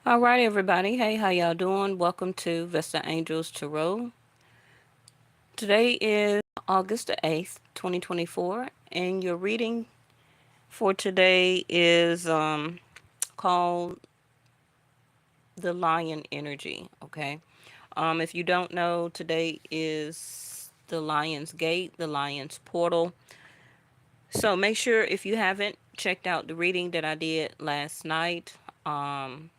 All right, everybody. Hey, how y'all doing? Welcome to Vesta Angels Tarot. Today is August the 8th, 2024, and your reading for today is called The Lion Energy, okay? If you don't know, today is the Lion's Gate, the Lion's Portal. So make sure if you haven't checked out the reading that I did last night, um,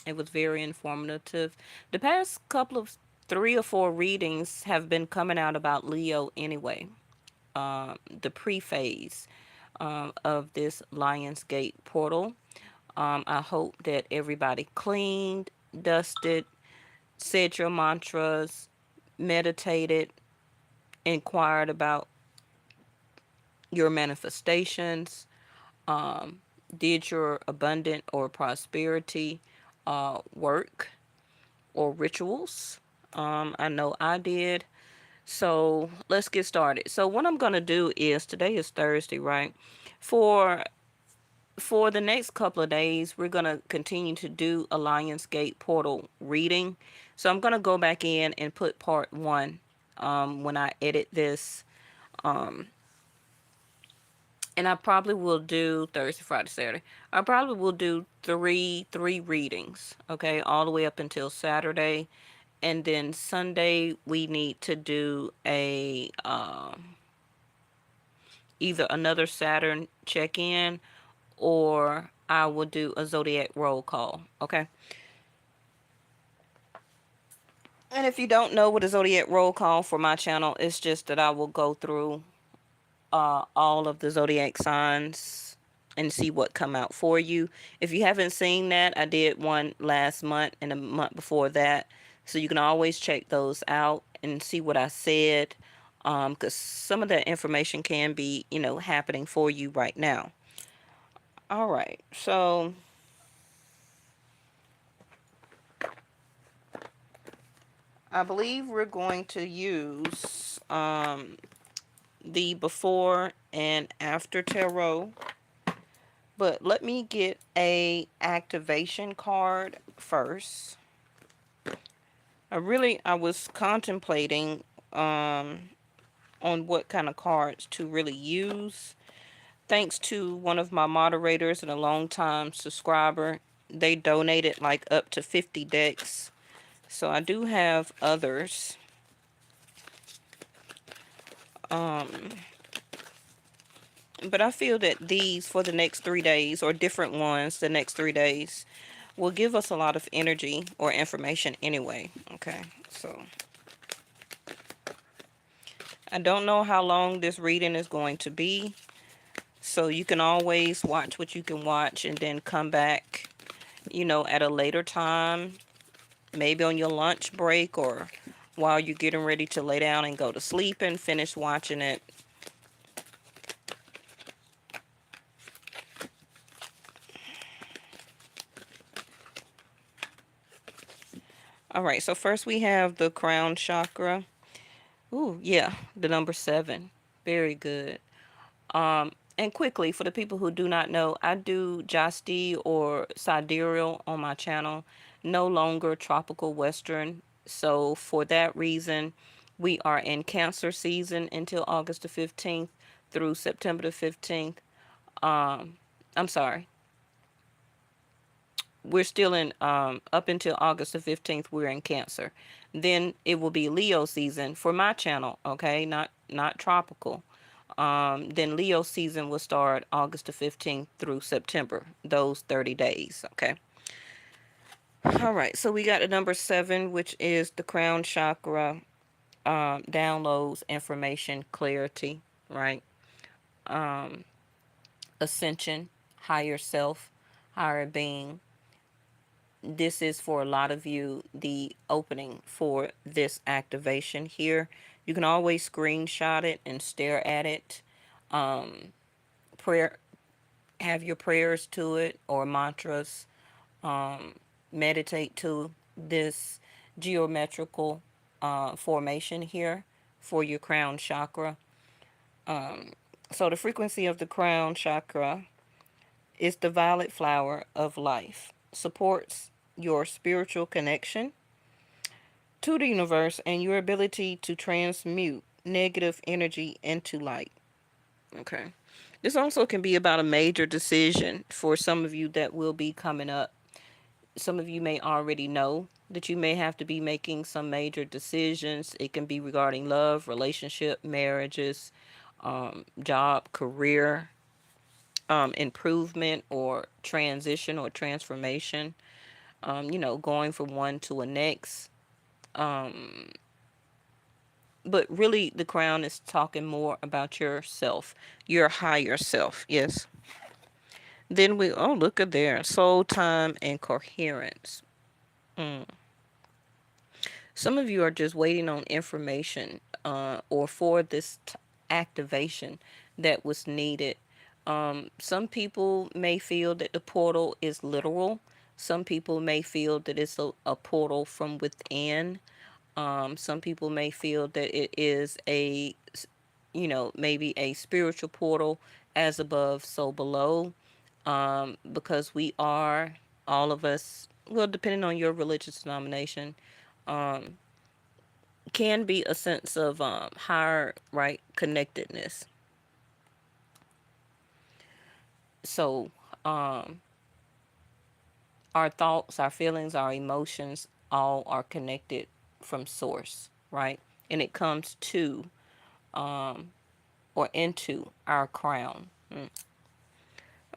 it was very informative. The past couple of 3 or 4 readings have been coming out about Leo anyway. The pre-phase of this Lionsgate portal. I hope that everybody cleaned, dusted, said your mantras, meditated, inquired about your manifestations, um, did your abundant or prosperity work or rituals. I know I did. So let's get started. So what I'm gonna do is today is Thursday, right? For for the next couple of days, we're gonna continue to do a Lionsgate portal reading. So I'm gonna go back in and put part one when I edit this. Um, and I probably will do Thursday, Friday, Saturday. I probably will do three readings, okay, all the way up until Saturday, and then Sunday we need to do a either another Saturn check-in or I will do a zodiac roll call, okay? And if you don't know what a zodiac roll call for my channel, it's just that I will go through all of the zodiac signs and see what come out for you. If you haven't seen that, I did one last month and a month before that, so you can always check those out and see what I said, because some of that information can be, happening for you right now. All right, so I believe we're going to use the before and after tarot. But let me get a activation card first. I was contemplating on what kind of cards to really use. Thanks to one of my moderators and a longtime subscriber, they donated like up to 50 decks. So I do have others. Um, but I feel that these for the next 3 days, or different ones the next 3 days, will give us a lot of energy or information anyway. Okay, so I don't know how long this reading is going to be, so you can always watch what you can watch and then come back, at a later time, maybe on your lunch break or while you're getting ready to lay down and go to sleep and finish watching it. All right, so first we have the crown chakra. Ooh, yeah, the number 7. Very good. And quickly, for the people who do not know, I do Jasti or Sidereal on my channel, no longer Tropical Western. So for that reason, we are in Cancer season until August the 15th through September the 15th. I'm sorry. We're still in, up until August the 15th, we're in Cancer. Then it will be Leo season for my channel, okay? Not tropical. Then Leo season will start August the 15th through September, those 30 days, okay? All right, so we got the number 7, which is the crown chakra, downloads, information, clarity, right? Um, Ascension, higher self, higher being. This is for a lot of you the opening for this activation here. You can always screenshot it and stare at it. Prayer, have your prayers to it or mantras. Um, Meditate to this geometrical formation here for your crown chakra. So the frequency of the crown chakra is the violet flower of life. Supports your spiritual connection to the universe, and your ability to transmute negative energy into light. Okay. This also can be about a major decision for some of you that will be coming up. Some of you may already know that you may have to be making some major decisions. It can be regarding love, relationship, marriages, job, career, improvement, or transition or transformation. Going from one to a next. But really, the crown is talking more about yourself, your higher self. Yes. Then look at there, soul time and coherence. Some of you are just waiting on information or for this activation that was needed. Some people may feel that the portal is literal. Some people may feel that it's a portal from within. Some people may feel that it is maybe a spiritual portal, as above, so below, because we are, all of us, well, depending on your religious denomination, can be a sense of higher, right, connectedness. So, our thoughts, our feelings, our emotions, all are connected from source, right? And it comes to or into our crown.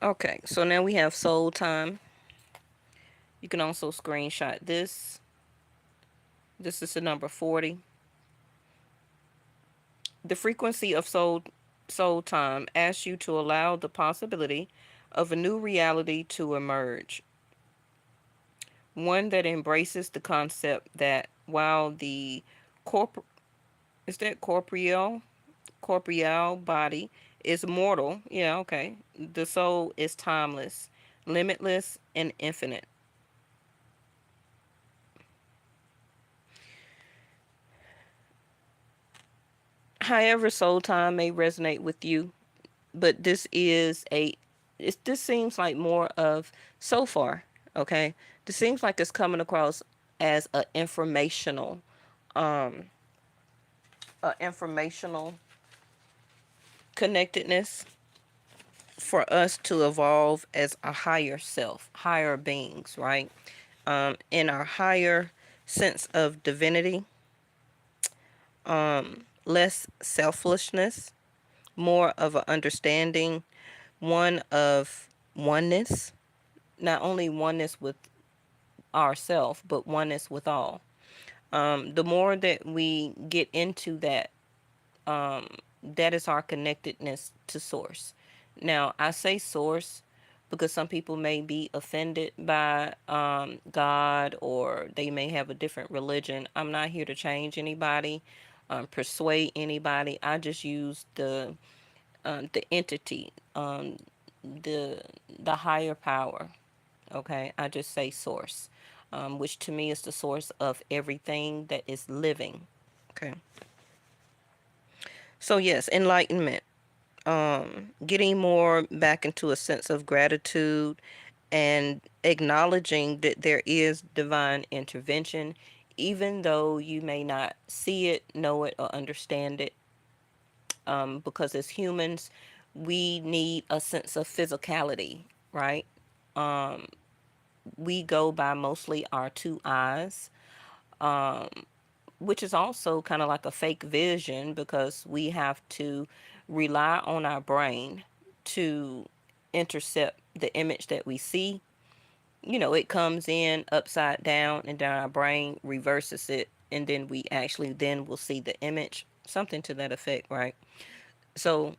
Okay, so now we have soul time. You can also screenshot this. This is the number 40. The frequency of soul time asks you to allow the possibility of a new reality to emerge. One that embraces the concept that while the corp is that corporeal body is mortal, yeah, okay. The soul is timeless, limitless, and infinite. However, soul time may resonate with you, but this seems like more of, so far, okay. This seems like it's coming across as a informational connectedness for us to evolve as a higher self, higher beings, right? In our higher sense of divinity, less selfishness, more of an understanding, one of oneness, not only oneness with ourself, but oneness with all. The more that we get into that, that is our connectedness to source. Now, I say source because some people may be offended by God, or they may have a different religion. I'm not here to change anybody, persuade anybody. I just use the entity, the the higher power. Okay, I just say source, which to me is the source of everything that is living. Okay, so yes, enlightenment, getting more back into a sense of gratitude and acknowledging that there is divine intervention, even though you may not see it, know it, or understand it. Because as humans, we need a sense of physicality, right? We go by mostly our two eyes, which is also kind of like a fake vision, because we have to rely on our brain to intercept the image that we see. It comes in upside down, and then our brain reverses it, and then we actually then will see the image, something to that effect, right? So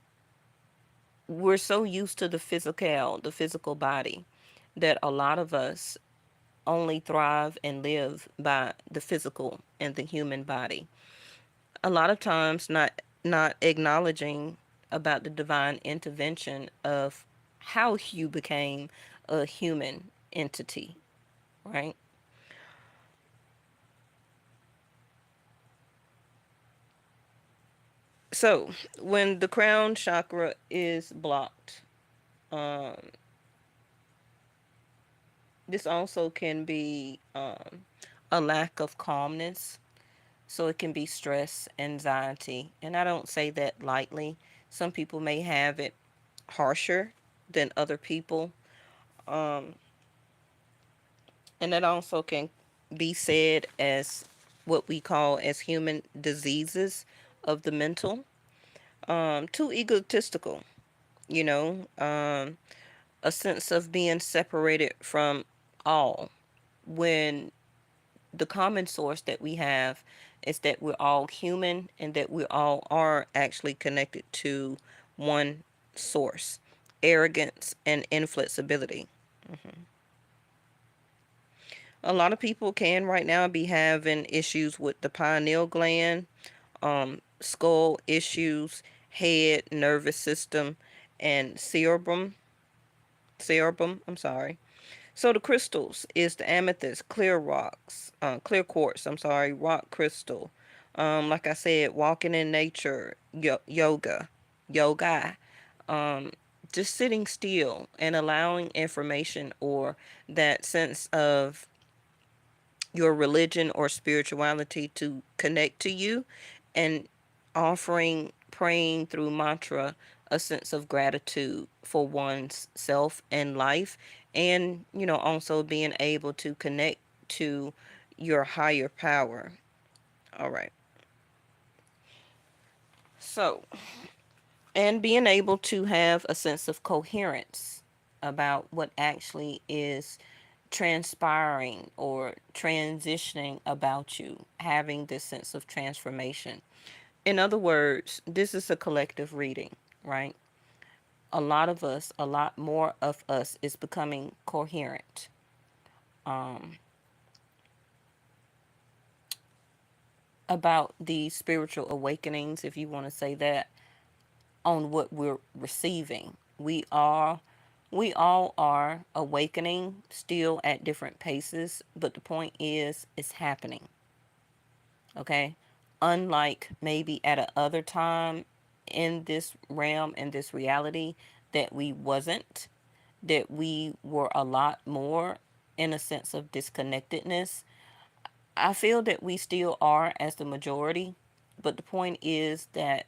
we're so used to the physical body, that a lot of us only thrive and live by the physical and the human body. A lot of times not acknowledging about the divine intervention of how you became a human entity, right? So when the crown chakra is blocked, um, This also can be a lack of calmness. So it can be stress, anxiety. And I don't say that lightly. Some people may have it harsher than other people. Um, and that also can be said as what we call as human diseases of the mental. Too egotistical, you know, a sense of being separated from all, when the common source that we have is that we're all human and that we all are actually connected to one source. Arrogance and inflexibility. A lot of people can right now be having issues with the pineal gland, skull issues, head, nervous system, and cerebrum. I'm sorry. So the crystals is the amethyst, clear quartz. I'm sorry, rock crystal. Like I said, walking in nature, yoga, um, just sitting still and allowing information or that sense of your religion or spirituality to connect to you, and offering, praying through mantra, a sense of gratitude for one's self and life, and also being able to connect to your higher power. All right. So, and being able to have a sense of coherence about what actually is transpiring or transitioning about you, having this sense of transformation. In other words, this is a collective reading, right? A lot of us, a lot more of us, is becoming coherent um, about the spiritual awakenings, if you want to say that, on what we're receiving. We all are awakening still at different paces, but the point is it's happening. Okay? Unlike maybe at a other time in this realm, in this reality, that we wasn't, that we were a lot more in a sense of disconnectedness. I feel that we still are as the majority, but the point is that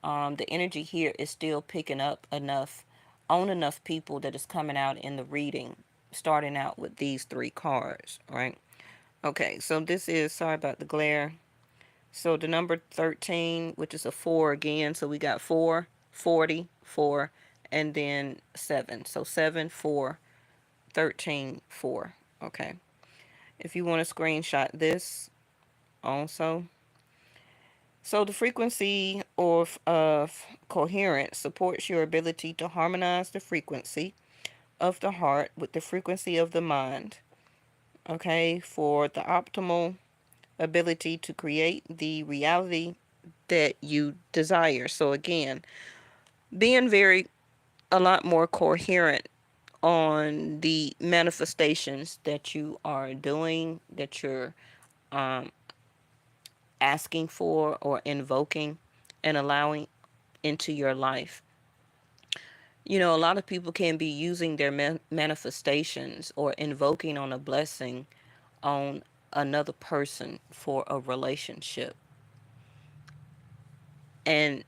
the energy here is still picking up enough on enough people that is coming out in the reading, starting out with these three cards, right? Okay, so this is, sorry about the glare. So the number 13, which is a 4 again, so we got 4, 40, 4, and then 7. So 7, 4, 13, 4. Okay. If you want to screenshot this also. So the frequency of coherence supports your ability to harmonize the frequency of the heart with the frequency of the mind, okay, for the optimal ability to create the reality that you desire. So again, being very a lot more coherent on the manifestations that you are doing, that you're um, asking for or invoking and allowing into your life. A lot of people can be using their manifestations or invoking on a blessing on another person for a relationship. And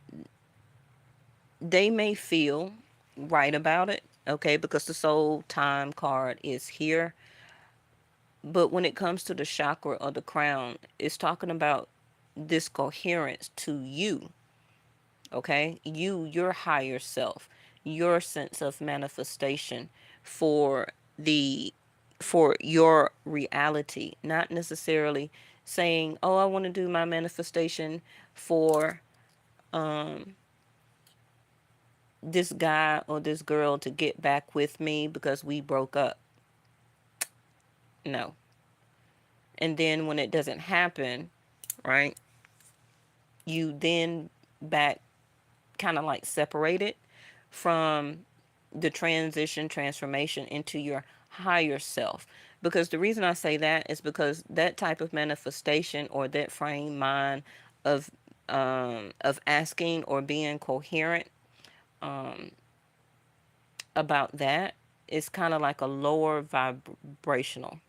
they may feel right about it, okay, because the soul time card is here. But when it comes to the chakra or the crown, it's talking about this coherence to you, okay? Your higher self, your sense of manifestation for the for your reality, not necessarily saying, "Oh, I want to do my manifestation for um this guy or this girl to get back with me because we broke up." No. And then when it doesn't happen, right? You then back kind of like separated from the transformation into your higher self. Because the reason I say that is because that type of manifestation or that frame mind of asking or being coherent um, about that, it's kind of like a lower vibrational.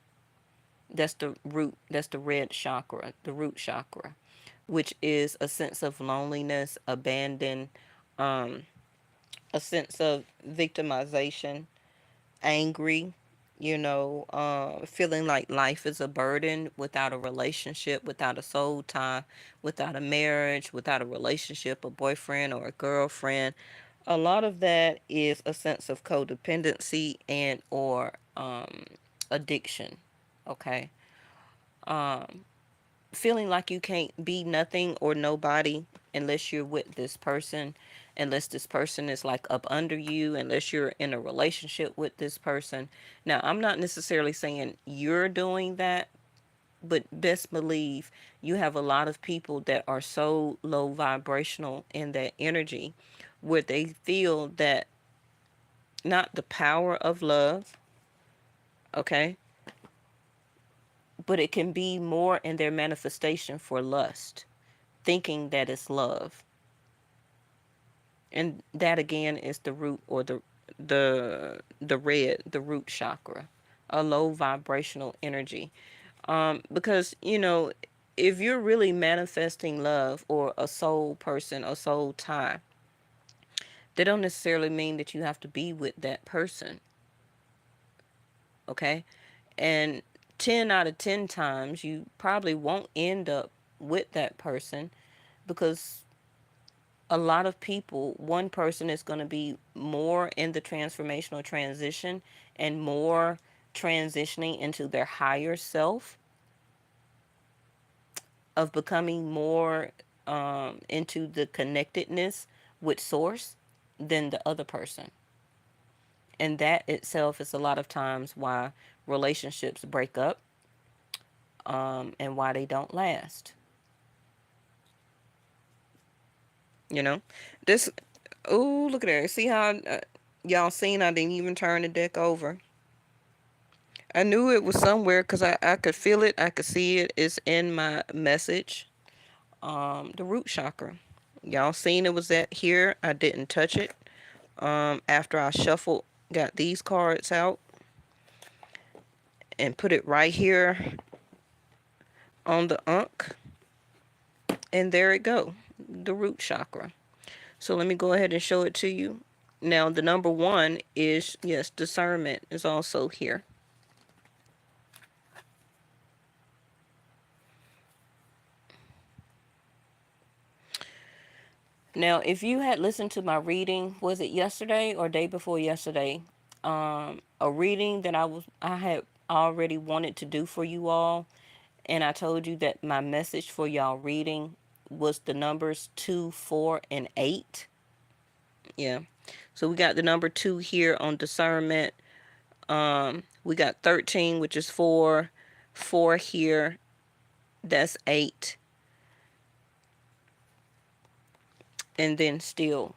That's the root, that's the red chakra, the root chakra, which is a sense of loneliness, abandon, um, a sense of victimization, angry, feeling like life is a burden without a relationship, without a soul tie, without a marriage, without a relationship, a boyfriend or a girlfriend. A lot of that is a sense of codependency and or addiction. Okay. Um, Feeling like you can't be nothing or nobody unless you're with this person, unless this person is like up under you, unless you're in a relationship with this person. Now, I'm not necessarily saying you're doing that, but best believe you have a lot of people that are so low vibrational in that energy where they feel that not the power of love, okay, but it can be more in their manifestation for lust, thinking that it's love. And that again is the root, or the root chakra, a low vibrational energy. Because if you're really manifesting love or a soul person, a soul tie, they don't necessarily mean that you have to be with that person. Okay. And 10 out of 10 times you probably won't end up with that person, because a lot of people, one person is going to be more in the transformational transition and more transitioning into their higher self, of becoming more into the connectedness with source than the other person. And that itself is a lot of times why relationships break up, and why they don't last. You know, this. Oh, look at that! See how y'all seen? I didn't even turn the deck over. I knew it was somewhere because I could feel it. I could see it. It's in my message. The root chakra. Y'all seen it was at here. I didn't touch it. After I shuffled, got these cards out and put it right here on the unk. And there it go. The root chakra. So let me go ahead and show it to you. Now the number one is, yes, discernment is also here. Now, if you had listened to my reading, was it yesterday or day before yesterday? A reading that I had already wanted to do for you all, and I told you that my message for y'all reading was the numbers 2, 4, and 8. Yeah. So we got the number 2 here on discernment. We got 13, which is 4, 4 here, that's 8, and then still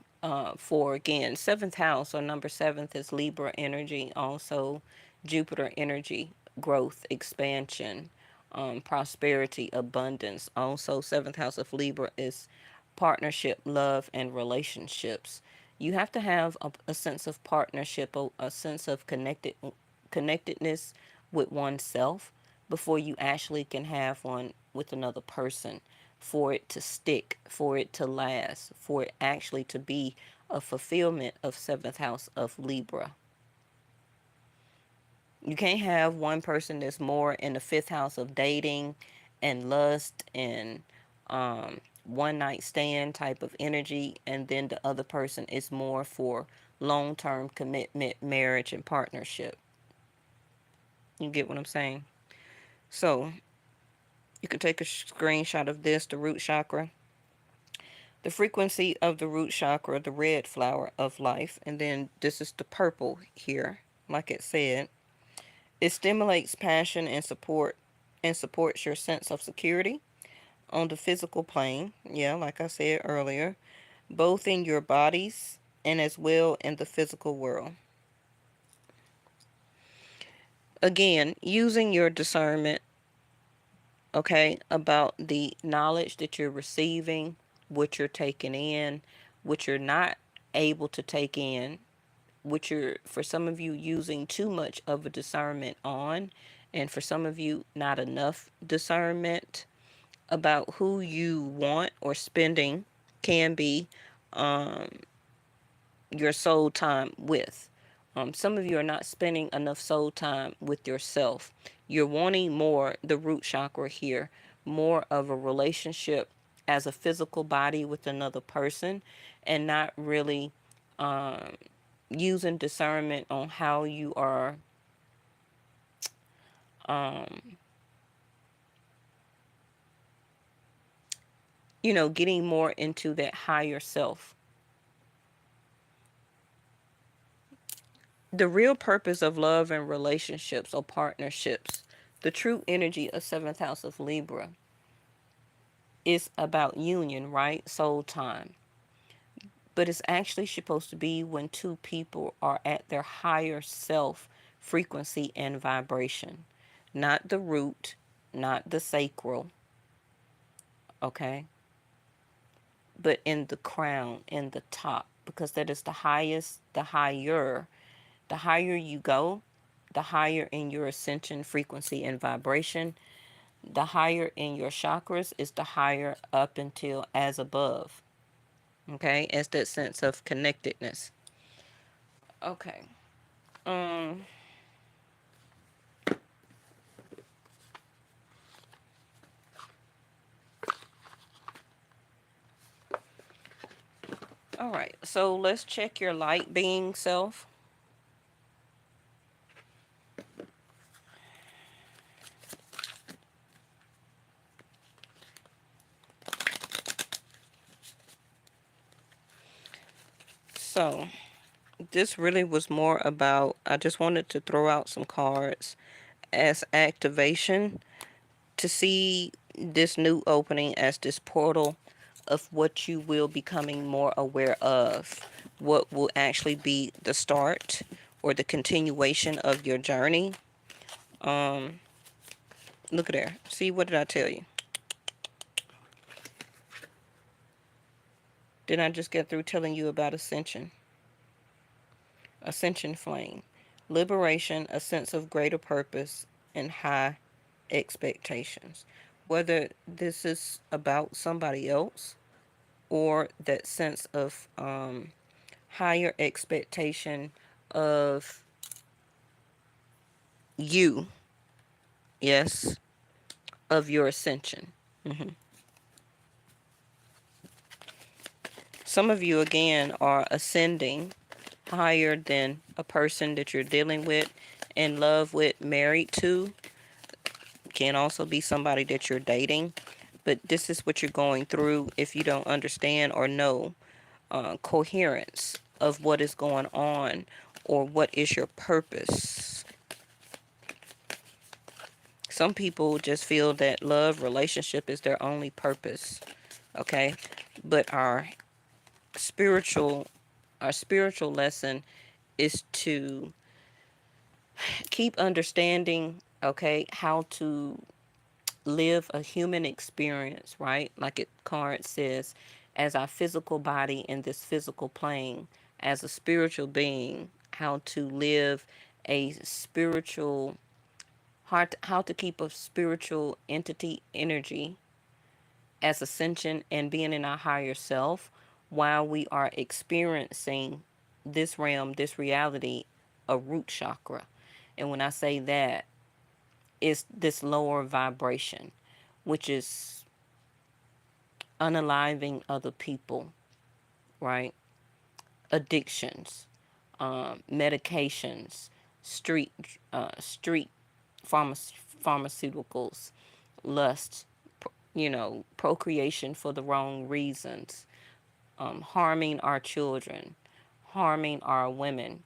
for again seventh house, or number seventh, is Libra energy, also Jupiter energy, growth, expansion, prosperity, abundance. Also seventh house of Libra is partnership, love, and relationships. You have to have a sense of partnership, a sense of connectedness with oneself before you actually can have one with another person, for it to stick, for it to last, for it actually to be a fulfillment of seventh house of Libra. You can't have one person that's more in the fifth house of dating and lust and one night stand type of energy, and then the other person is more for long term commitment, marriage, and partnership. You get what I'm saying? So you can take a screenshot of this, the root chakra. The frequency of the root chakra, the red flower of life, and then this is the purple here, like it said. It stimulates passion and supports your sense of security on the physical plane. Yeah, like I said earlier, both in your bodies and as well in the physical world. Again, using your discernment, okay, about the knowledge that you're receiving, what you're taking in, what you're not able to take in, which you're, for some of you, using too much of a discernment on, and for some of you, not enough discernment about who you want or spending can be um, your soul time with. Some of you are not spending enough soul time with yourself. You're wanting more, the root chakra here, more of a relationship as a physical body with another person, and not really um, using discernment on how you are um, getting more into that higher self. The real purpose of love and relationships or partnerships, the true energy of seventh house of Libra, is about union, right? Soul time. But it's actually supposed to be when two people are at their higher self frequency and vibration. Not the root, not the sacral, okay? But in the crown, in the top, because that is the highest, the higher. The higher you go, the higher in your ascension frequency and vibration, the higher in your chakras is the higher up until as above. Okay, as that sense of connectedness. Okay. Um. All right. So let's check your light being self. So this really was more about. I just wanted to throw out some cards as activation to see this new opening as this portal of what you will becoming more aware of, what will actually be the start or the continuation of your journey. um Look at there, see, what did I tell you? Didn't I just get through telling you about ascension flame, liberation, a sense of greater purpose, and high expectations, whether this is about somebody else or that sense of higher expectation of you, yes, of your ascension. hmm Some of you, again, are ascending higher than a person that you're dealing with, in love with, married to. Can also be somebody that you're dating. But this is what you're going through if you don't understand or know coherence of what is going on or what is your purpose. Some people just feel that love relationship is their only purpose, okay? But spiritual spiritual lesson is to keep understanding, okay, how to live a human experience, right? Like it card says, as our physical body in this physical plane, as a spiritual being, how to live a spiritual heart, how to keep a spiritual entity energy as ascension and being in our higher self while we are experiencing this realm, this reality, a root chakra. And when I say that, it's this lower vibration, which is unaliving other people, right? Addictions, medications, street pharmaceuticals, lust, procreation for the wrong reasons, harming our children, harming our women,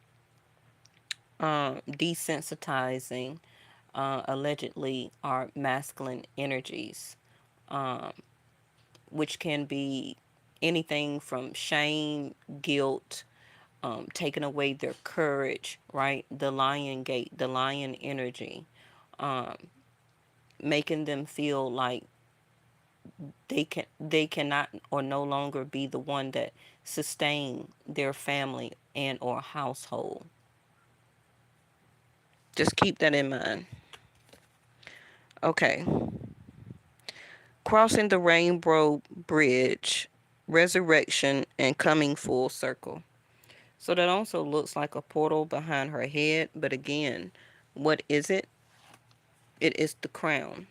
desensitizing allegedly our masculine energies, um, which can be anything from shame, guilt, taking away their courage, right? The lion gate, the lion energy, um, making them feel like they cannot or no longer be the one that sustain their family and or household. Just keep that in mind. Okay. Crossing the rainbow bridge, resurrection and coming full circle. So that also looks like a portal behind her head, but again, what is it? It is the crown.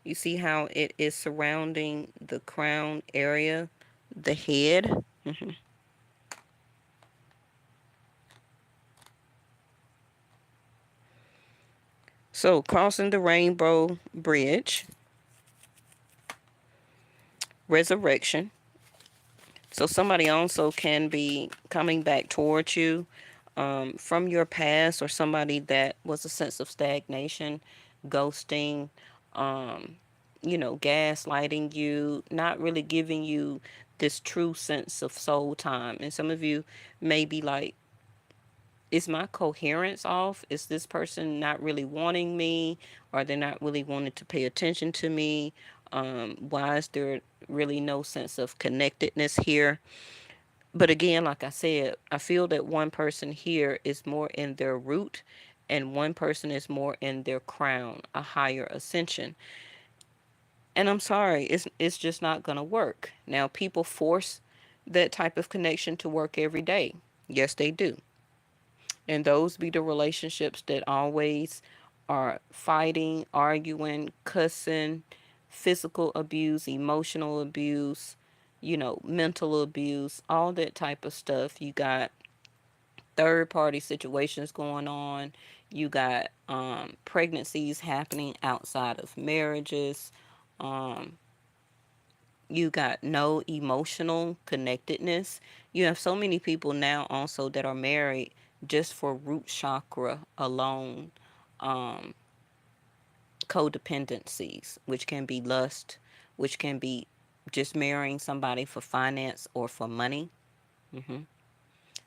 You see how it is surrounding the crown area, the head. So, crossing the rainbow bridge, resurrection. So, somebody also can be coming back towards you from your past, or somebody that was a sense of stagnation, ghosting, um, gaslighting you, not really giving you this true sense of soul time. And some of you may be like, is my coherence off? Is this person not really wanting me? Are they not really wanting to pay attention to me? Why is there really no sense of connectedness here? But again, like I said, I feel that one person here is more in their root and one person is more in their crown, a higher ascension. And I'm sorry, it's just not going to work. Now, people force that type of connection to work every day. Yes, they do. And those be the relationships that always are fighting, arguing, cussing, physical abuse, emotional abuse, mental abuse, all that type of stuff. You got third party situations going on. You got pregnancies happening outside of marriages. Um, you got no emotional connectedness. You have so many people now also that are married just for root chakra alone. Um, Codependencies, which can be lust, which can be just marrying somebody for finance or for money. hmm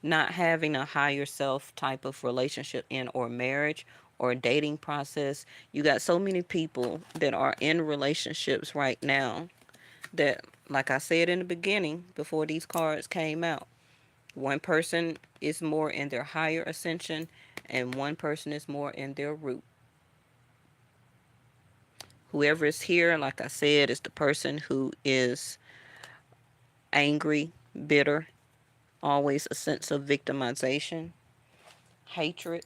Not having a higher self type of relationship in or marriage or dating process. You got so many people that are in relationships right now that, like I said in the beginning, before these cards came out, one person is more in their higher ascension and one person is more in their root. Whoever is here, like I said, is the person who is angry, bitter, always a sense of victimization, hatred,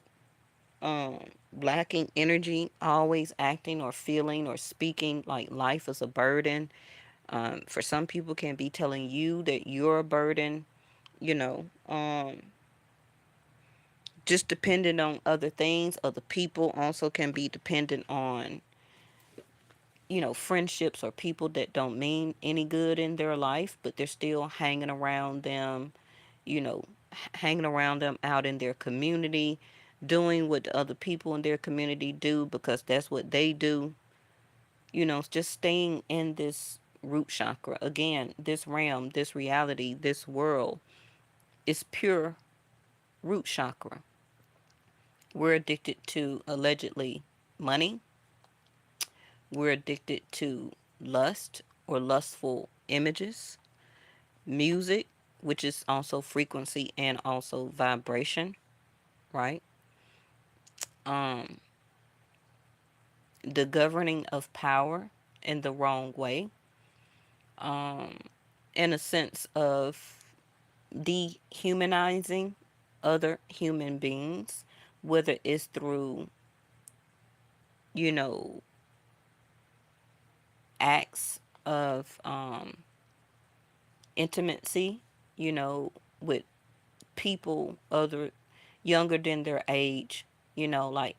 lacking energy, always acting or feeling or speaking like life is a burden. For some people, can be telling you that you're a burden. You know, just dependent on other things. Other people also can be dependent on, friendships or people that don't mean any good in their life, but they're still hanging around them, you know, hanging around them out in their community, doing what the other people in their community do because that's what they do, just staying in this root chakra. Again, this realm, this reality, this world is pure root chakra. We're addicted to allegedly money. We're addicted to lust or lustful images, music, which is also frequency and also vibration, right? Um, the governing of power in the wrong way, um, in a sense of dehumanizing other human beings, whether it's through, you know, acts of intimacy, with people other younger than their age, like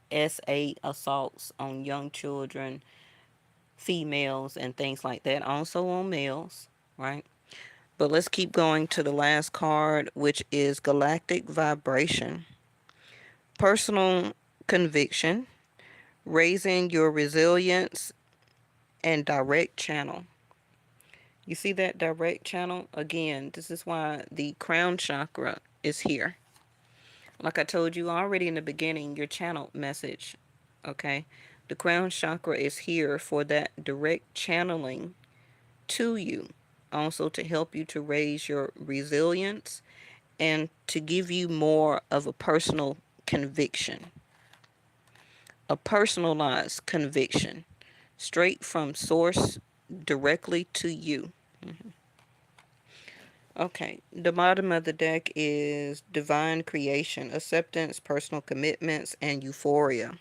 assaults on young children, females, and things like that, also on males, right? But let's keep going to the last card, which is Galactic Vibration. Personal conviction, raising your resilience, and direct channel. You see that direct channel? Again, this is why the crown chakra is here. Like I told you already in the beginning, your channel message, okay? The crown chakra is here for that direct channeling, to you, also to help you to raise your resilience and to give you more of a personal conviction, a personalized conviction, straight from source directly to you. Okay, the bottom of the deck is divine creation, acceptance, personal commitments, and euphoria.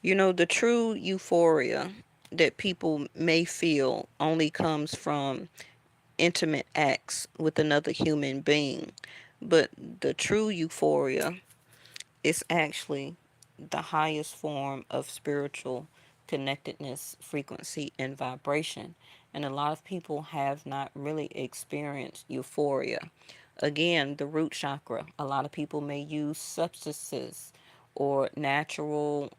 You know, the true euphoria that people may feel only comes from intimate acts with another human being. But the true euphoria is actually the highest form of spiritual connectedness, frequency, and vibration. And a lot of people have not really experienced euphoria. Again, the root chakra. A lot of people may use substances or natural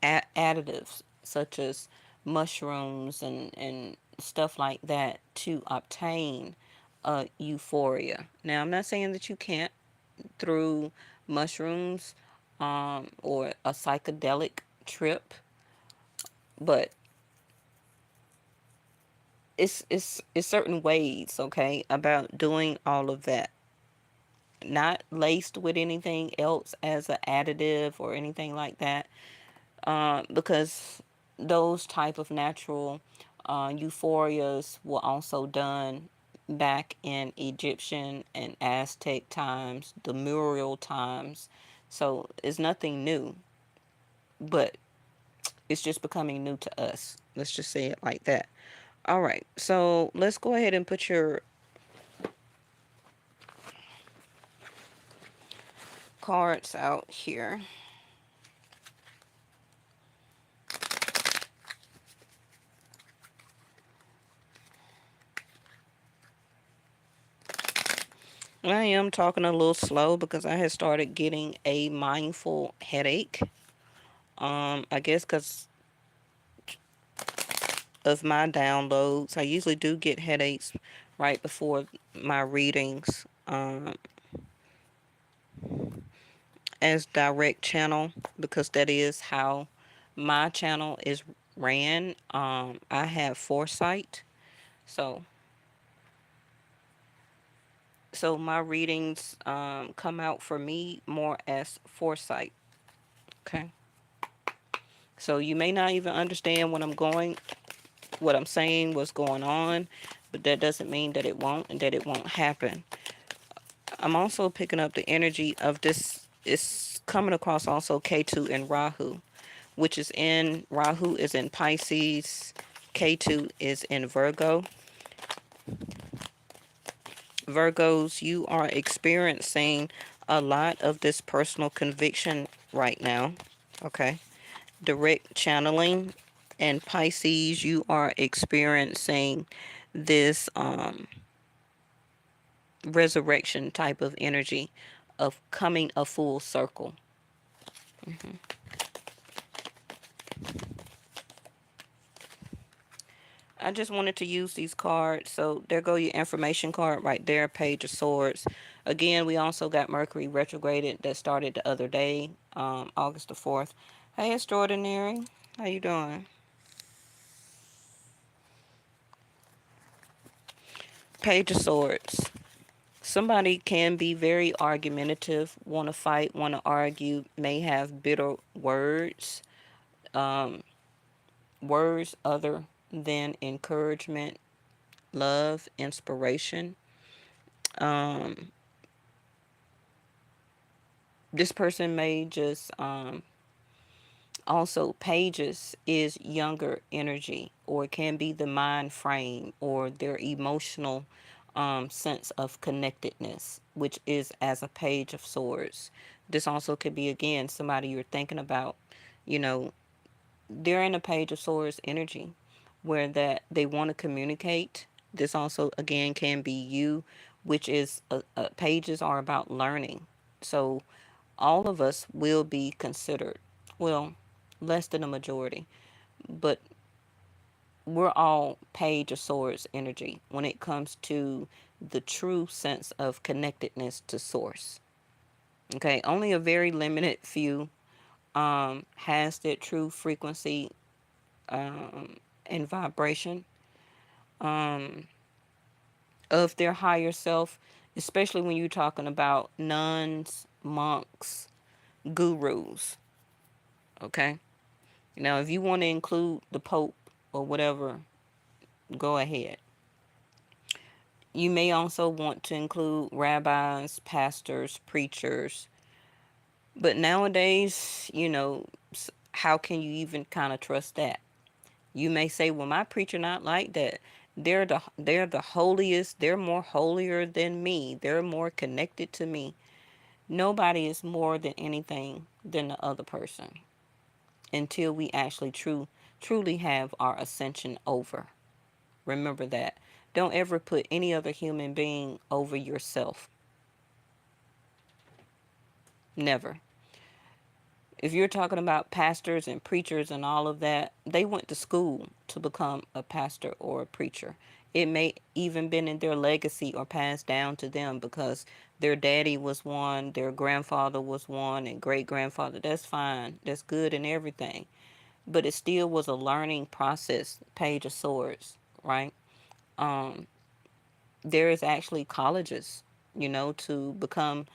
additives such as mushrooms and stuff like that to obtain euphoria. Now, I'm not saying that you can't through mushrooms or a psychedelic trip, but it's certain ways, okay, about doing all of that. Not laced with anything else as an additive or anything like that, because those type of natural euphorias were also done back in Egyptian and Aztec times, the Muriel times. So it's nothing new, but it's just becoming new to us. Let's just say it like that. All right, so let's go ahead and put your cards out here. I am talking a little slow because I had started getting a mindful headache. I guess because of my downloads. I usually do get headaches right before my readings as direct channel because that is how my channel is ran. I have foresight. So so my readings come out for me more as foresight. Okay. So you may not even understand what I'm saying, what's going on, but that doesn't mean that it won't and that it won't happen. I'm also picking up the energy of this. It's coming across also K2 and Rahu, which is in Rahu is in Pisces, K2 is in Virgo. Virgos, you are experiencing a lot of this personal conviction right now. Okay. Direct channeling. And Pisces, you are experiencing this resurrection type of energy of coming a full circle. I just wanted to use these cards. So there go your information card right there, Page of Swords. Again, we also got Mercury retrograded that started the other day, August the 4th. Hey, Extraordinary. How you doing? Page of Swords. Somebody can be very argumentative, want to fight, want to argue, may have bitter words, um, words other than encouragement, love, inspiration. Um, this person may just also pages is younger energy, or it can be the mind frame or their emotional sense of connectedness, which is as a page of swords. This also could be again somebody you're thinking about, you know, they're in a page of swords energy where that they want to communicate. This also again can be you, which is pages are about learning. So all of us will be considered, well, less than a majority, but we're all page of swords energy when it comes to the true sense of connectedness to source. Okay, only a very limited few has that true frequency and vibration um, of their higher self, especially when you're talking about nuns, monks, gurus. Okay. Now, if you want to include the Pope or whatever, go ahead. You may also want to include rabbis, pastors, preachers. But nowadays, how can you even kind of trust that? You may say, "Well, my preacher not like that. They're the holiest. They're more holier than me. They're more connected to me." Nobody is more than anything than the other person until we actually truly have our ascension over. Remember that. Don't ever put any other human being over yourself. Never. If you're talking about pastors and preachers and all of that, they went to school to become a pastor or a preacher. It may even been in their legacy or passed down to them because their daddy was one, their grandfather was one, and great grandfather. That's fine. That's good and everything. But it still was a learning process. Page of Swords, right? Um, there is actually colleges, to become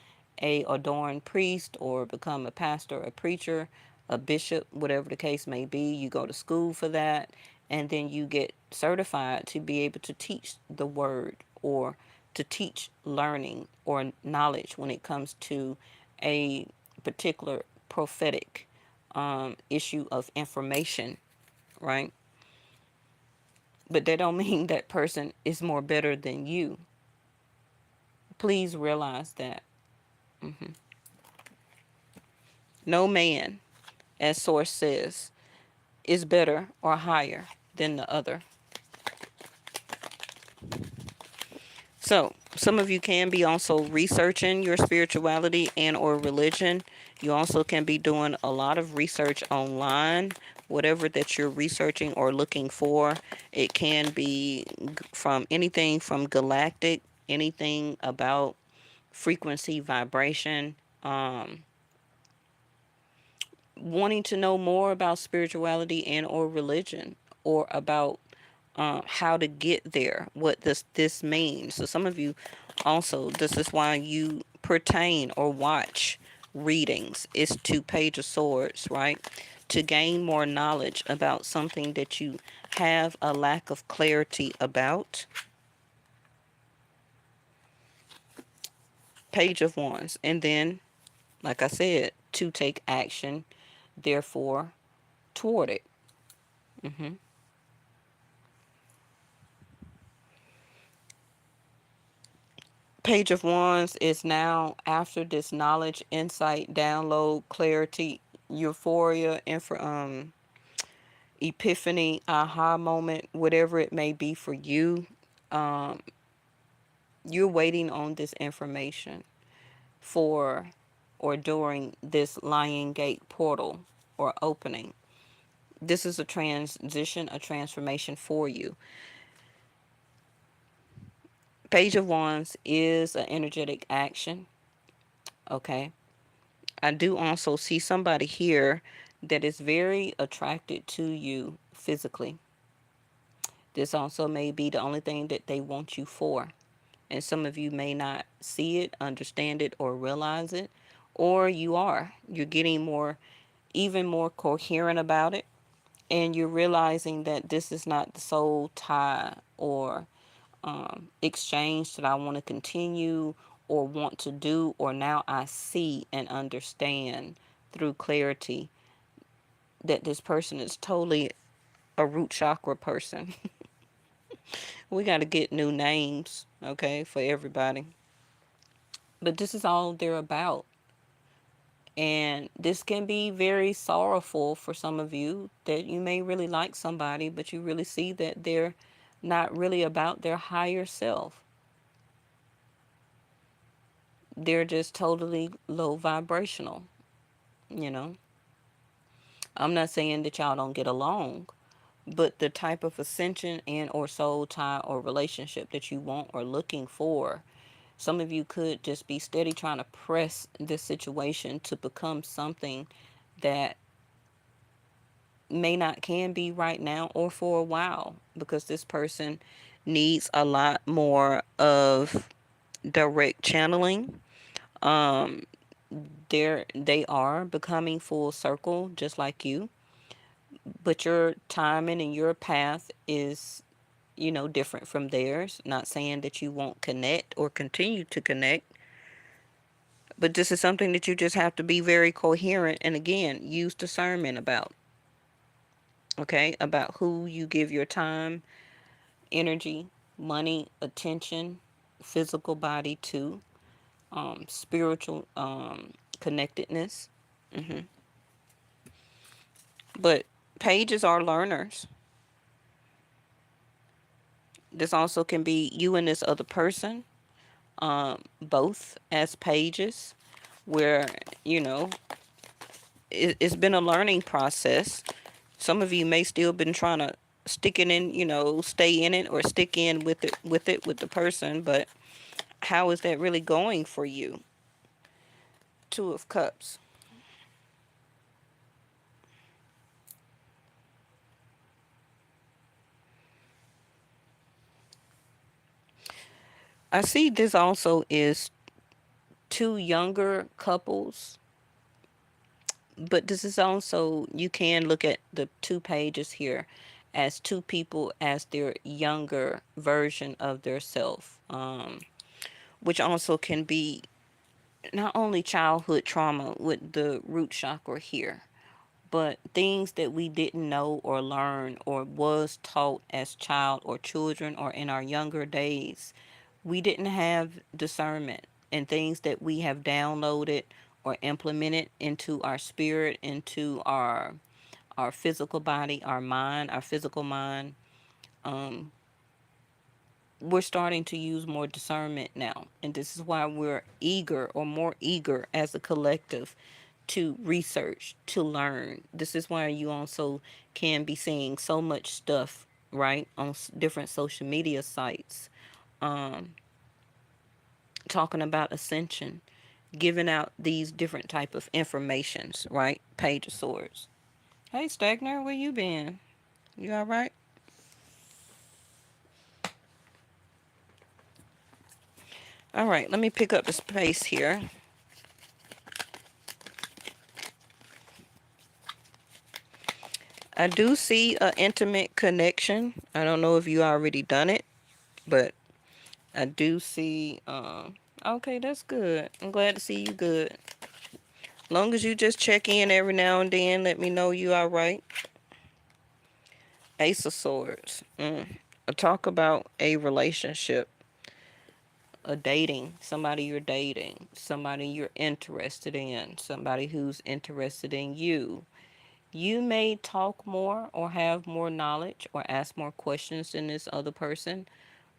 a adorned priest or become a pastor, a preacher, a bishop, whatever the case may be. You go to school for that, and then you get certified to be able to teach the word or to teach learning or knowledge when it comes to a particular prophetic issue of information, right? But that don't mean that person is more better than you. Please realize that. hmm No man, as Source says, is better or higher than the other. So, some of you can be also researching your spirituality and or religion. You also can be doing a lot of research online, whatever that you're researching or looking for. It can be from anything from galactic, anything about frequency, vibration, wanting to know more about spirituality and or religion or about how to get there, what this means. So some of you also, this is why you pertain or watch readings, is to Page of Swords, right? To gain more knowledge about something that you have a lack of clarity about. Page of Wands. And then, like I said, to take action, therefore, toward it. hmm Page of Wands is now after this knowledge, insight, download, clarity, euphoria, epiphany, aha moment, whatever it may be for you. Um, you're waiting on this information for or during this Lion Gate portal or opening. This is a transition, a transformation for you. Page of Wands is an energetic action. Okay. I do also see somebody here that is very attracted to you physically. This also may be the only thing that they want you for. And some of you may not see it, understand it, or realize it. Or you are. You're getting even more coherent about it. And you're realizing that this is not the soul tie or exchange that I want to continue or want to do, or now I see and understand through clarity that this person is totally a root chakra person. We got to get new names, okay, for everybody. But this is all they're about. And this can be very sorrowful for some of you that you may really like somebody, but you really see that they're not really about their higher self. They're just totally low vibrational, you know. I'm not saying that y'all don't get along, but the type of ascension and or soul tie or relationship that you want or looking for, some of you could just be steady trying to press this situation to become something that may not can be right now or for a while, because this person needs a lot more of direct channeling. Um, they are becoming full circle just like you, but your timing and your path is, different from theirs. Not saying that you won't connect or continue to connect, but this is something that you just have to be very coherent and, again, use discernment about. Okay, about who you give your time, energy, money, attention, physical body to, spiritual connectedness. hmm But pages are learners. This also can be you and this other person, both as pages, where, you know, it's been a learning process. Some of you may still been trying to stick it in, stay in it or stick in with the person, but how is that really going for you? Two of Cups. I see this also is two younger couples, but this is also, you can look at the two pages here as two people as their younger version of their self, which also can be not only childhood trauma with the root chakra here, but things that we didn't know or learn or was taught as child or children or in our younger days. We didn't have discernment, and things that we have downloaded or implemented into our spirit, into our physical body, our mind, our physical mind. Um, we're starting to use more discernment now, and this is why we're eager or more eager as a collective to research, to learn. This is why you also can be seeing so much stuff, right, on different social media sites, um, talking about ascension, giving out these different type of informations, right? Page of Swords. Hey, Stagner, where you been? You all right? All right, let me pick up the space here. I do see an intimate connection. I don't know if you already done it, but I do see. Okay, that's good. I'm glad to see you good. Long as you just check in every now and then, let me know you all right. Ace of Swords. I talk about a relationship, a dating, somebody you're dating, somebody you're interested in, somebody who's interested in you. You may talk more or have more knowledge or ask more questions than this other person,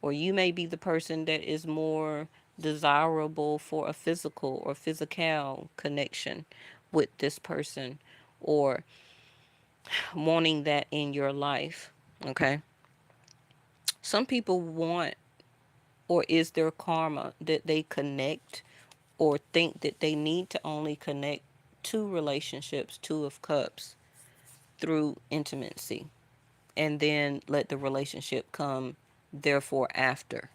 or you may be the person that is more desirable for a physical or physical connection with this person, or wanting that in your life. Okay. Some people want, or is their karma that they connect or think that they need to only connect two relationships, Two of Cups, through intimacy, and then let the relationship come therefore after.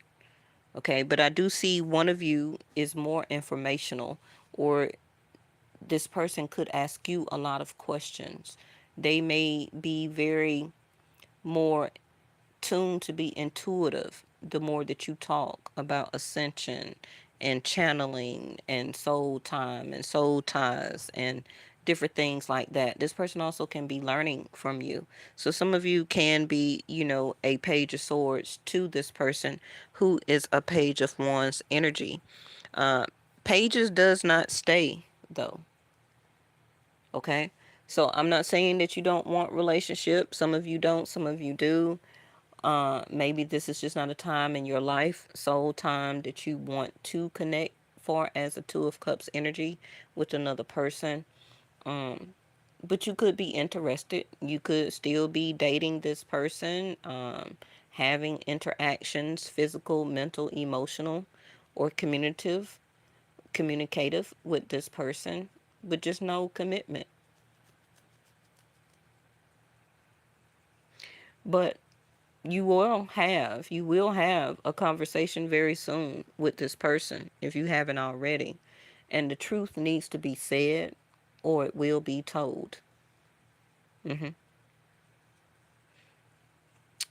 Okay, but I do see one of you is more informational, or this person could ask you a lot of questions. They may be very more tuned to be intuitive the more that you talk about ascension and channeling and soul time and soul ties and different things like that. This person also can be learning from you. So some of you can be, a page of swords to this person who is a page of wands energy. Uh, Pages does not stay though. Okay. So I'm not saying that you don't want relationships. Some of you don't, some of you do. Maybe this is just not a time in your life, soul time, that you want to connect for as a Two of Cups energy with another person. Um, but you could be interested. You could still be dating this person, having interactions, physical, mental, emotional, or communicative with this person, but just no commitment. But you will have a conversation very soon with this person if you haven't already. And the truth needs to be said or it will be told. hmm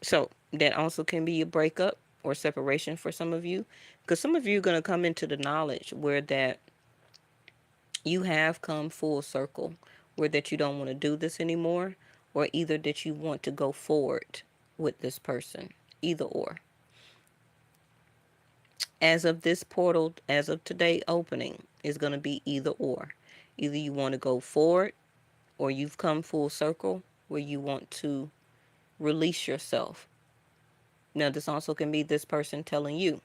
So that also can be a breakup or separation for some of you. Because some of you are going to come into the knowledge where that you have come full circle, where that you don't want to do this anymore, or either that you want to go forward with this person. Either or. As of this portal, as of today opening, is going to be either or. Either you want to go forward or you've come full circle where you want to release yourself. Now, this also can be this person telling you,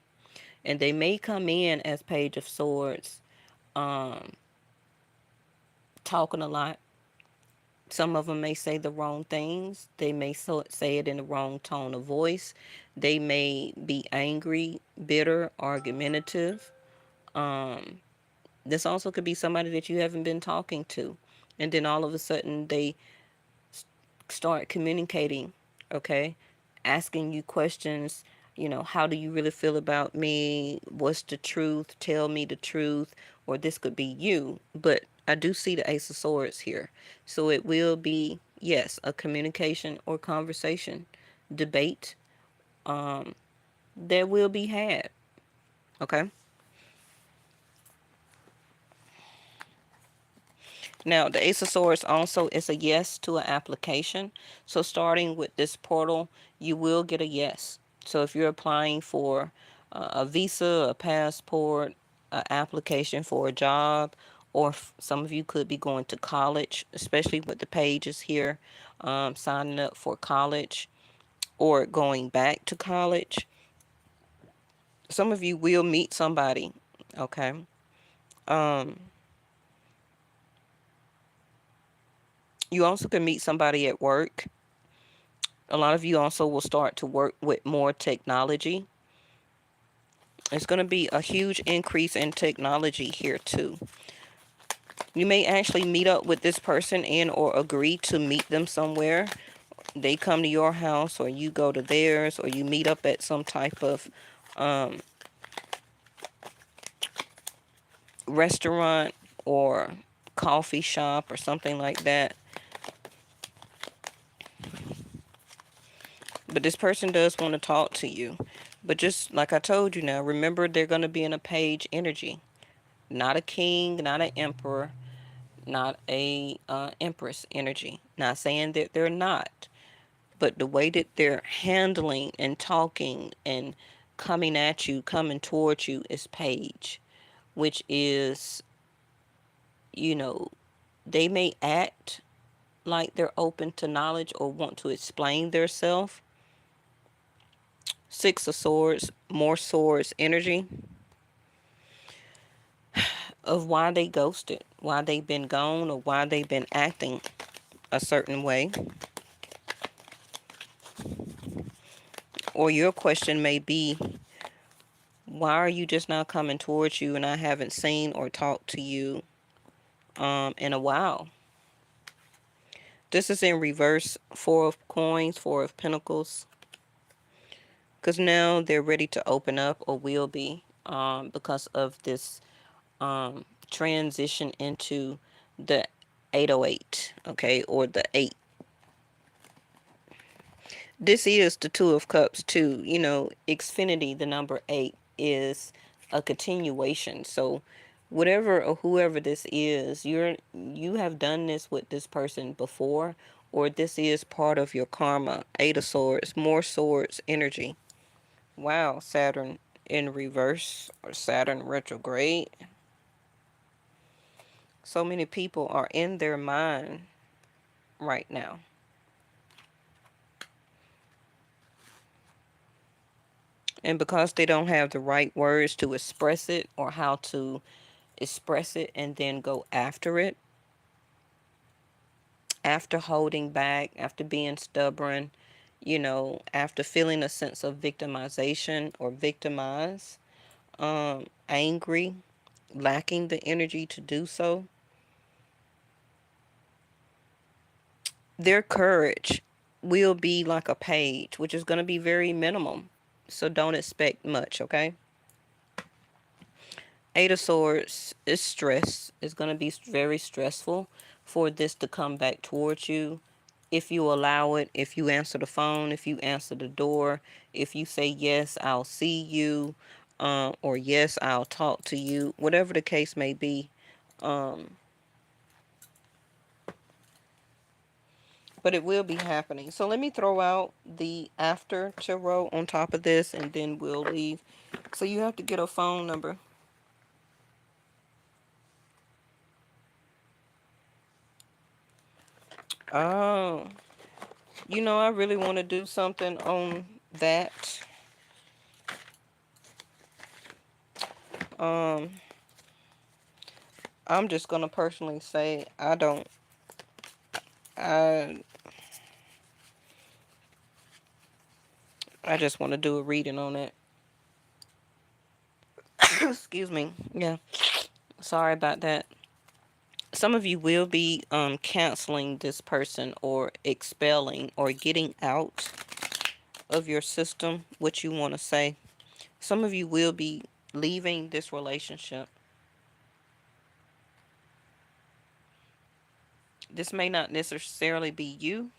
and they may come in as Page of Swords, um, talking a lot. Some of them may say the wrong things. They may say it in the wrong tone of voice. They may be angry, bitter, argumentative. Um, this also could be somebody that you haven't been talking to. And then all of a sudden they start communicating, okay? Asking you questions, how do you really feel about me? What's the truth? Tell me the truth. Or this could be you. But I do see the Ace of Swords here. So it will be, yes, a communication or conversation, debate that will be had, okay? Now, the Ace of Swords also is a yes to an application. So starting with this portal, you will get a yes. So if you're applying for a visa, a passport, an application for a job, or some of you could be going to college, especially with the pages here, signing up for college or going back to college. Some of you will meet somebody, okay? Um, you also can meet somebody at work. A lot of you also will start to work with more technology. It's going to be a huge increase in technology here too. You may actually meet up with this person and or agree to meet them somewhere. They come to your house or you go to theirs, or you meet up at some type of restaurant or coffee shop or something like that. But this person does want to talk to you. But just like I told you now, remember they're going to be in a page energy. Not a king, not an emperor, not a empress energy. Not saying that they're not, but the way that they're handling and talking and coming at you, coming towards you is page, which is, you know, they may act like they're open to knowledge or want to explain theirself. Six of Swords, more swords energy of why they ghosted, why they've been gone, or why they've been acting a certain way. Or your question may be, why are you just now coming towards you and I haven't seen or talked to you in a while? This is in reverse. Four of Coins, Four of Pentacles. Because now they're ready to open up, or will be, because of this transition into the 808, okay, or the 8. This is the Two of Cups too. Xfinity, the number 8, is a continuation. So whatever or whoever this is, you have done this with this person before, or this is part of your karma. 8 of Swords, more swords energy. Wow, Saturn in reverse or Saturn retrograde. So many people are in their mind right now. And because they don't have the right words to express it, or how to express it and then go after it, after holding back, after being stubborn, after feeling a sense of victimization or victimized, angry, lacking the energy to do so, their courage will be like a page, which is going to be very minimum. So don't expect much, okay? Eight of Swords is stress. It's going to be very stressful for this to come back towards you. If you allow it, if you answer the phone, if you answer the door, if you say, yes, I'll see you, or yes, I'll talk to you, whatever the case may be. Um, but it will be happening. So let me throw out the after tarot on top of this, and then we'll leave. So you have to get a phone number. Oh, I really want to do something on that. Um, I'm just gonna personally say I don't. I I just want to do a reading on it. Excuse me. Yeah. Sorry about that. Some of you will be canceling this person or expelling or getting out of your system what you want to say. Some of you will be leaving this relationship. This may not necessarily be you,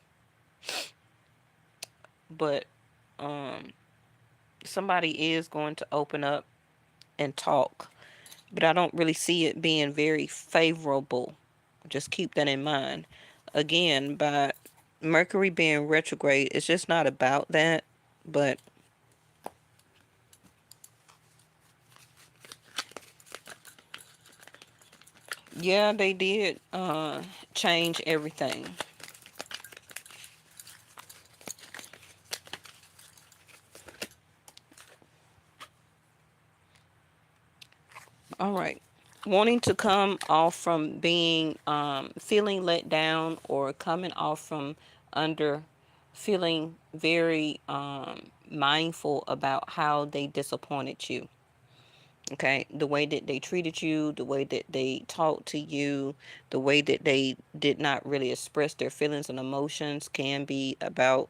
but um, somebody is going to open up and talk. But I don't really see it being very favorable. Just keep that in mind. Again, by Mercury being retrograde, it's just not about that. But yeah, they did change everything. All right. Wanting to come off from being feeling let down, or coming off from under feeling very mindful about how they disappointed you. Okay, the way that they treated you, the way that they talked to you, the way that they did not really express their feelings and emotions can be about,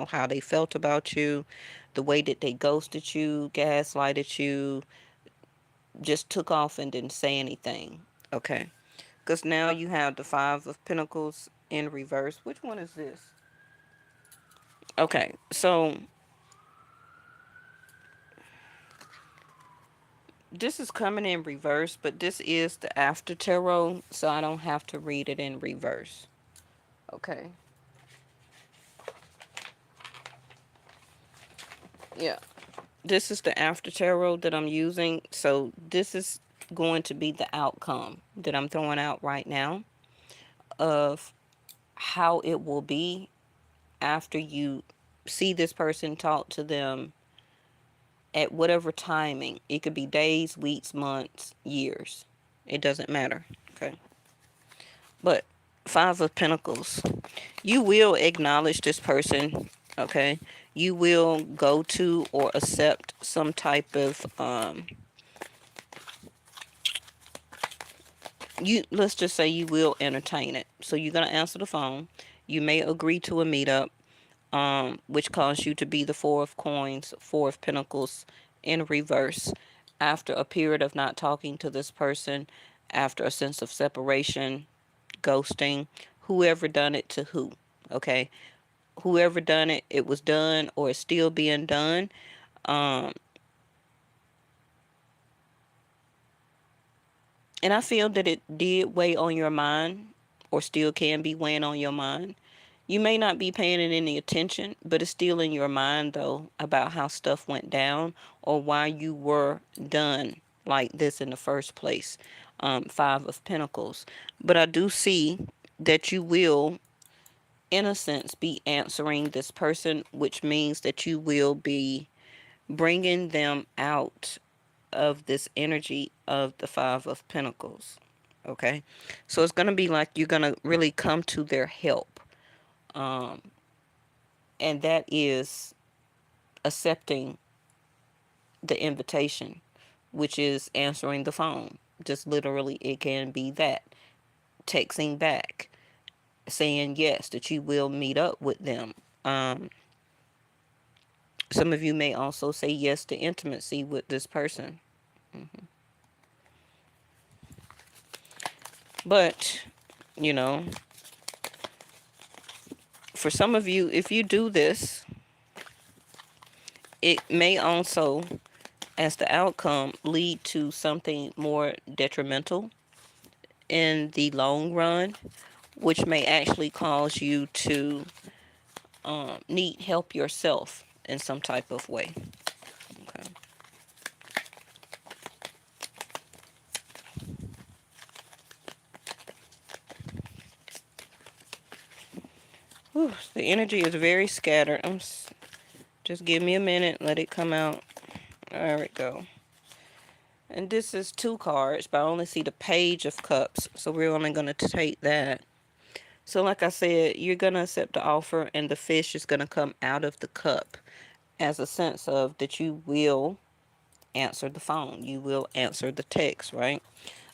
how they felt about you, the way that they ghosted you, gaslighted you, just took off and didn't say anything. Okay, because now you have the Five of Pentacles in reverse. Which one is this? Okay, so this is coming in reverse, but this is the after tarot, so I don't have to read it in reverse. Okay. Yeah. This is the after tarot that I'm using. So this is going to be the outcome that I'm throwing out right now of how it will be after you see this person, talk to them at whatever timing. It could be days, weeks, months, years. It doesn't matter. Okay. But Five of Pentacles. You will acknowledge this person, okay? You will go to or accept some type of let's just say you will entertain it. So you're going to answer the phone. You may agree to a meetup, which caused you to be the Four of Coins, Four of Pentacles in reverse, after a period of not talking to this person, after a sense of separation, ghosting, whoever done it to who, okay? Whoever done it, it was done or it's still being done. Um, and I feel that it did weigh on your mind, or still can be weighing on your mind. You may not be paying it any attention, but it's still in your mind, though, about how stuff went down or why you were done like this in the first place. Five of Pentacles. But I do see that you will, in a sense, be answering this person, which means that you will be bringing them out of this energy of the Five of Pentacles. Okay? So it's going to be like you're going to really come to their help. Um, and that is accepting the invitation, which is answering the phone. Just literally, it can be that. Texting back. saying yes, that you will meet up with them. Um, some of you may also say yes to intimacy with this person. But, you know, for some of you, if you do this, it may also, as the outcome, lead to something more detrimental in the long run, which may actually cause you to need help yourself in some type of way. Okay. Whew, the energy is very scattered. Just give me a minute, let it come out. There we go. And this is two cards, but I only see the Page of Cups, so we're only going to take that. So like I said, you're going to accept the offer, and the fish is going to come out of the cup as a sense of that you will answer the phone. You will answer the text, right?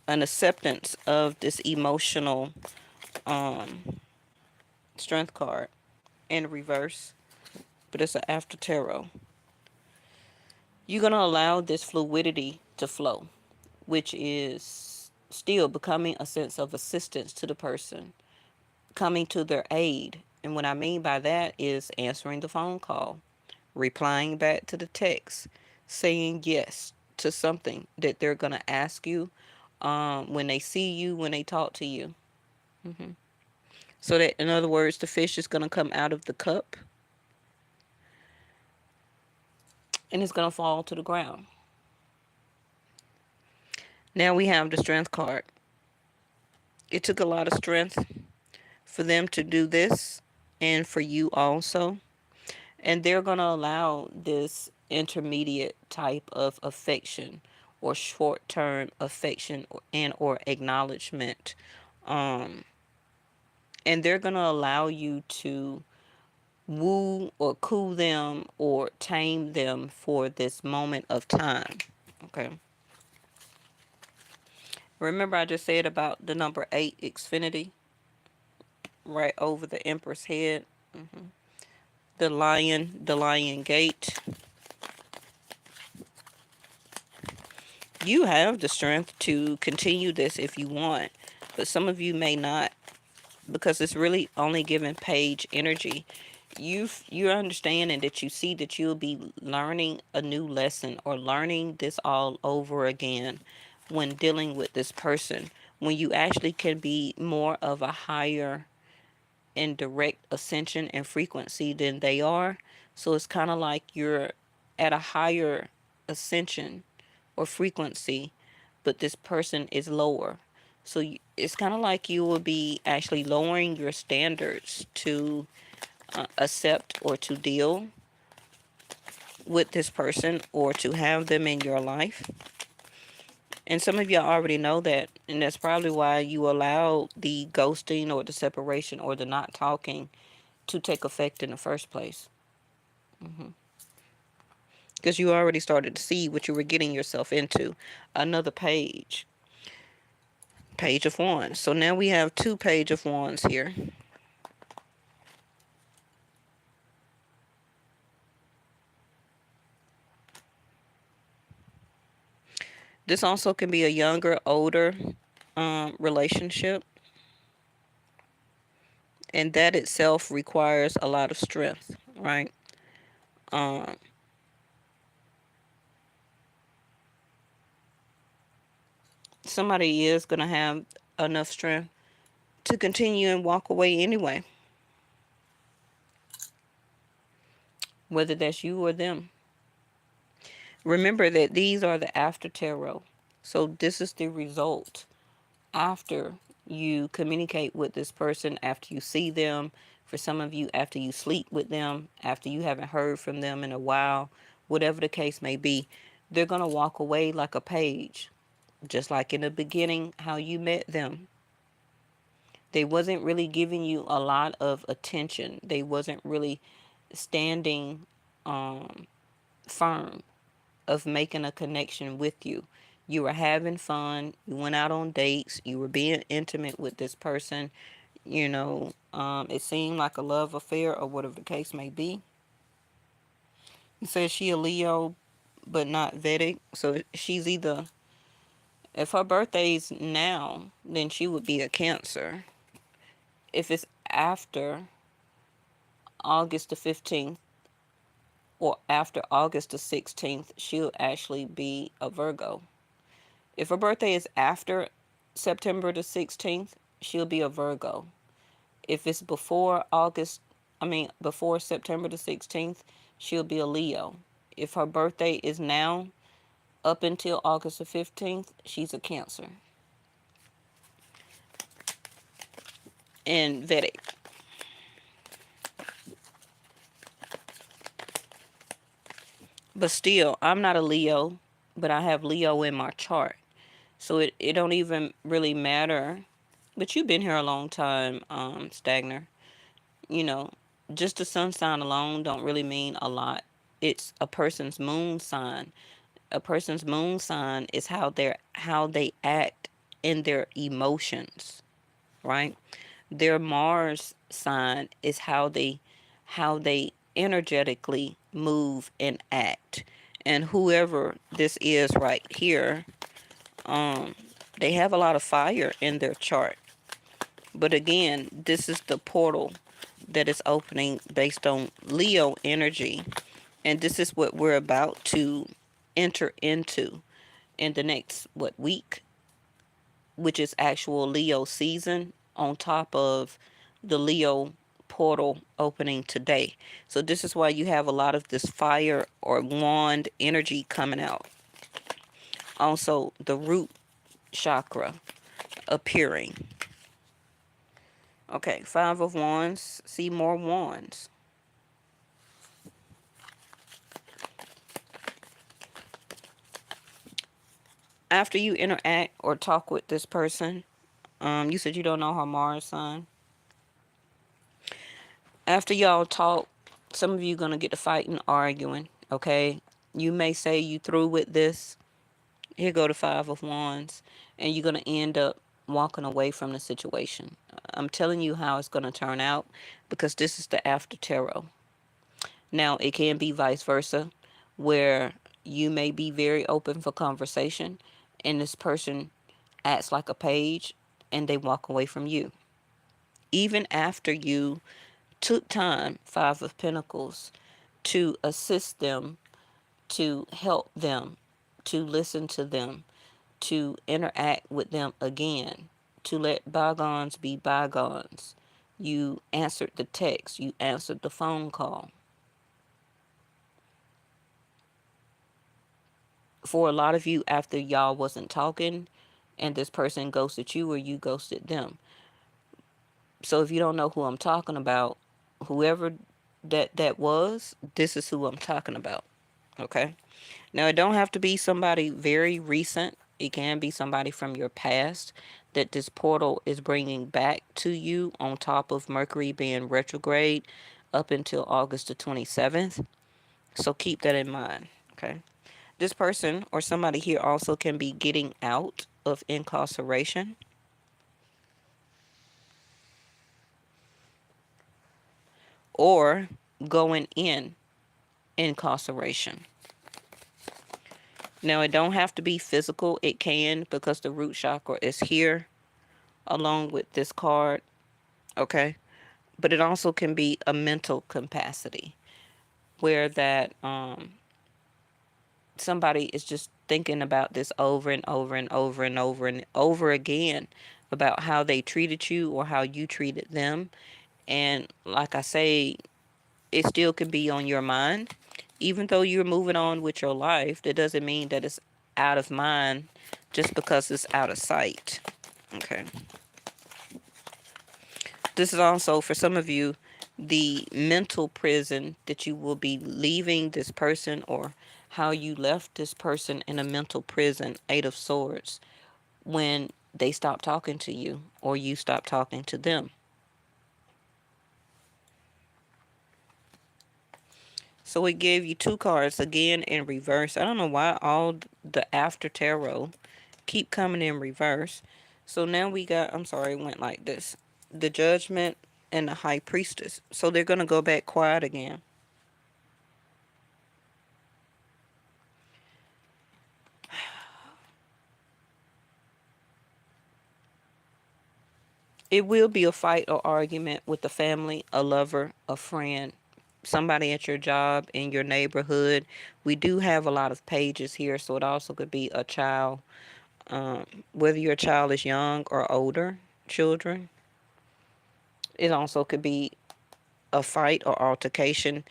An acceptance of this emotional strength card in reverse, but it's an after tarot. You're going to allow this fluidity to flow, which is still becoming a sense of assistance to the person, coming to their aid. And what I mean by that is answering the phone call, replying back to the text, saying yes to something that they're going to ask you when they see you, when they talk to you. So that, in other words, the fish is going to come out of the cup and it's going to fall to the ground. Now we have the strength card. It took a lot of strength for them to do this and for you also. And they're going to allow this intermediate type of affection or short-term affection and or acknowledgement. Um, and they're going to allow you to woo or coo them or tame them for this moment of time. Okay. Remember I just said about the number 8, Xfinity, right over the Empress head. The lion gate. You have the strength to continue this if you want, but some of you may not, because it's really only giving page energy. You're understanding that you see that you'll be learning a new lesson or learning this all over again when dealing with this person, when you actually can be more of a higher and direct ascension and frequency than they are. So it's kind of like you're at a higher ascension or frequency, but this person is lower. So it's kind of like you will be actually lowering your standards to accept or to deal with this person or to have them in your life. And some of y'all already know that, and that's probably why you allow the ghosting or the separation or the not talking to take effect in the first place. Because you already started to see what you were getting yourself into. Another page. Page of Wands. So now we have 2 Page of Wands here. This also can be a younger, older relationship. And that itself requires a lot of strength, right? Um, Somebody is going to have enough strength to continue and walk away anyway, whether that's you or them. Remember that these are the after tarot. So this is the result after you communicate with this person, after you see them. For some of you, after you sleep with them, after you haven't heard from them in a while, whatever the case may be, they're going to walk away like a page. Just like in the beginning, how you met them. They wasn't really giving you a lot of attention. They wasn't really standing firm of making a connection with you. You were having fun. You went out on dates. You were being intimate with this person. It seemed like a love affair or whatever the case may be. It says she a Leo, but not Vedic. So she's either, if her birthday's now, then she would be a Cancer. If it's after August the 15th or after August the 16th, she'll actually be a Virgo. If her birthday is after September the 16th, she'll be a Virgo. If it's before September the 16th, she'll be a Leo. If her birthday is now up until August the 15th, she's a Cancer. And Vedic. But still, I'm not a Leo, but I have Leo in my chart. So it don't even really matter. But you've been here a long time, Stagner. You know, just the sun sign alone don't really mean a lot. It's a person's moon sign. A person's moon sign is how they act in their emotions, right? Their Mars sign is how they energetically move and act. And whoever this is right here, um, they have a lot of fire in their chart. But again, this is the portal that is opening based on Leo energy. And this is what we're about to enter into in the next, week, which is actual Leo season on top of the Leo portal opening today. So this is why you have a lot of this fire or wand energy coming out. Also, the root chakra appearing. Okay, Five of Wands. See more wands. After you interact or talk with this person, you said you don't know her Mars sign. After y'all talk, some of you gonna get to fighting, arguing. Okay, you may say you through with this. Here go the Five of Wands, and you're gonna end up walking away from the situation. I'm telling you how it's gonna turn out because this is the after tarot. Now it can be vice versa, where you may be very open for conversation, and this person acts like a page, and they walk away from you, even after you took time, Five of Pentacles, to assist them, to help them, to listen to them, to interact with them again, to let bygones be bygones. You answered the text, you answered the phone call. For a lot of you, after y'all wasn't talking and this person ghosted you or you ghosted them. So if you don't know who I'm talking about, whoever that was, this is who I'm talking about. Okay? Now, it don't have to be somebody very recent. It can be somebody from your past that this portal is bringing back to you on top of Mercury being retrograde up until August the 27th. So keep that in mind, okay? This person or somebody here also can be getting out of incarceration or going in incarceration. Now, it don't have to be physical. It can, because the root chakra is here along with this card, okay? But it also can be a mental capacity where that somebody is just thinking about this over and over and over and over and over again about how they treated you or how you treated them. And like I say, it still can be on your mind. Even though you're moving on with your life, that doesn't mean that it's out of mind just because it's out of sight. Okay. This is also, for some of you, the mental prison that you will be leaving this person, or how you left this person in a mental prison, Eight of Swords, when they stop talking to you or you stop talking to them. So it gave you two cards again in reverse. I don't know why all the after tarot keep coming in reverse. So now we got, I'm sorry, it went like this. the Judgment, and the High Priestess. So they're going to go back quiet again. It will be a fight or argument with a family, a lover, a friend, somebody at your job, in your neighborhood. We do have a lot of pages here, so it also could be a child, um, whether your child is young or older children. It also could be a fight or altercation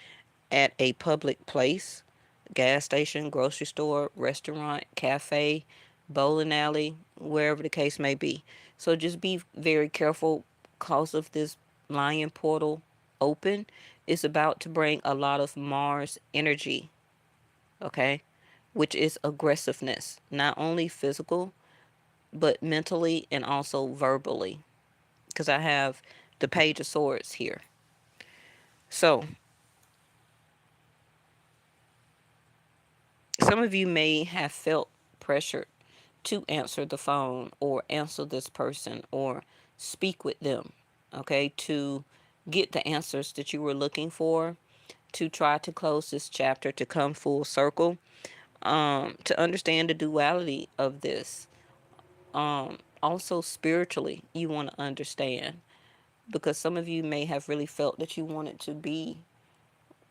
at a public place, gas station, grocery store, restaurant, cafe, bowling alley, wherever the case may be. So just be very careful because of this lion portal open. It's about to bring a lot of Mars energy, okay? Which is aggressiveness, not only physical, but mentally and also verbally. Because I have the Page of Swords here. So some of you may have felt pressured to answer the phone or answer this person or speak with them, okay, to get the answers that you were looking for, to try to close this chapter, to come full circle, to understand the duality of this. Also, spiritually, you want to understand because some of you may have really felt that you wanted to be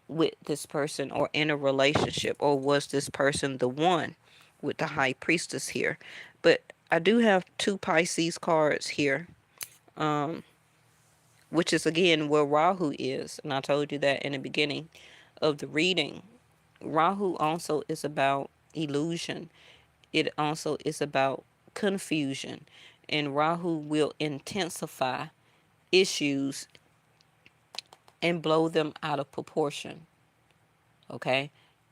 with this person or in a relationship, or was this person the one with the High Priestess here. But I do have two Pisces cards here, um, which is again where Rahu is, and I told you that in the beginning of the reading. Rahu also is about illusion. It also is about confusion, and Rahu will intensify issues and blow them out of proportion. Okay,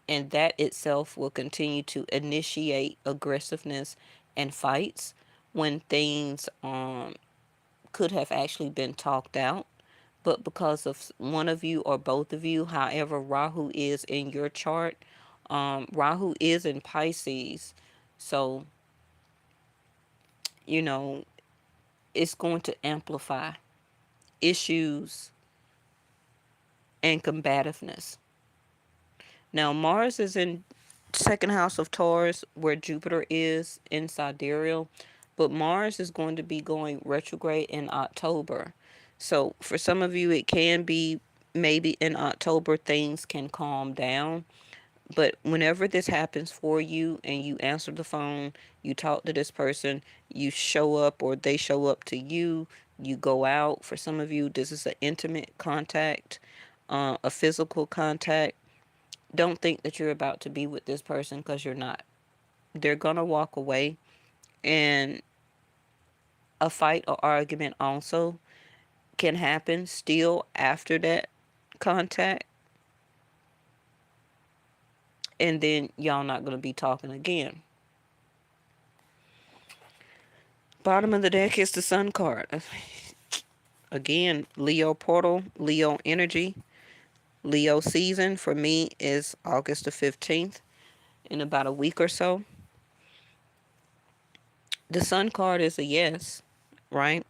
and that itself will continue to initiate aggressiveness and fights when things could have actually been talked out, but because of one of you or both of you, however Rahu is in your chart, Rahu is in Pisces, so you know it's going to amplify issues and combativeness. Now, Mars is in second house of Taurus, where Jupiter is in sidereal, but Mars is going to be going retrograde in October. So, for some of you, it can be maybe in October things can calm down. But whenever this happens for you and you answer the phone, you talk to this person, you show up or they show up to you, you go out. For some of you, this is an intimate contact, a physical contact. Don't think that you're about to be with this person because you're not. They're going to walk away. And a fight or argument also can happen still after that contact. And then y'all not going to be talking again. Bottom of the deck is the Sun card. Again, Leo portal, Leo energy. Leo season for me is August the 15th, in about a week or so. The Sun card is a yes, right?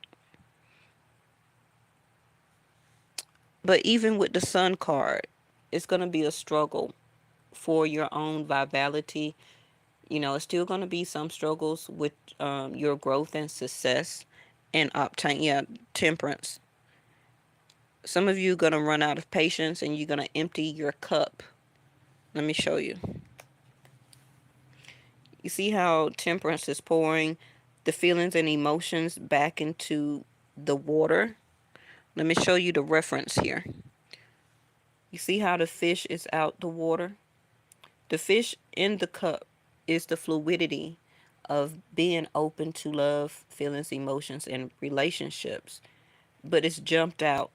But even with the Sun card, it's going to be a struggle for your own vitality. It's still going to be some struggles with your growth and success and obtain, temperance. Some of you are going to run out of patience and you're going to empty your cup. Let me show you. You see how temperance is pouring the feelings and emotions back into the water? Let me show you the reference here. You see how the fish is out the water? The fish in the cup is the fluidity of being open to love, feelings, emotions, and relationships. But it's jumped out,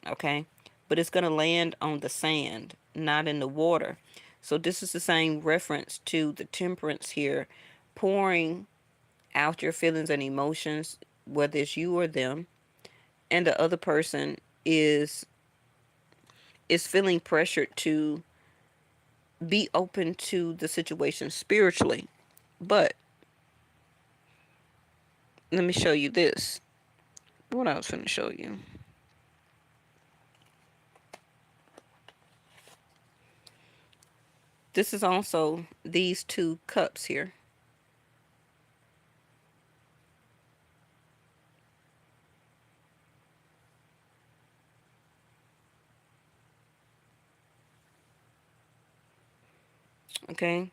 okay? But it's going to land on the sand, not in the water. So this is the same reference to the temperance here, pouring out your feelings and emotions, whether it's you or them, and the other person is feeling pressured to be open to the situation spiritually. But let me show you this. what I was finna show you. This is also these two cups here. Okay?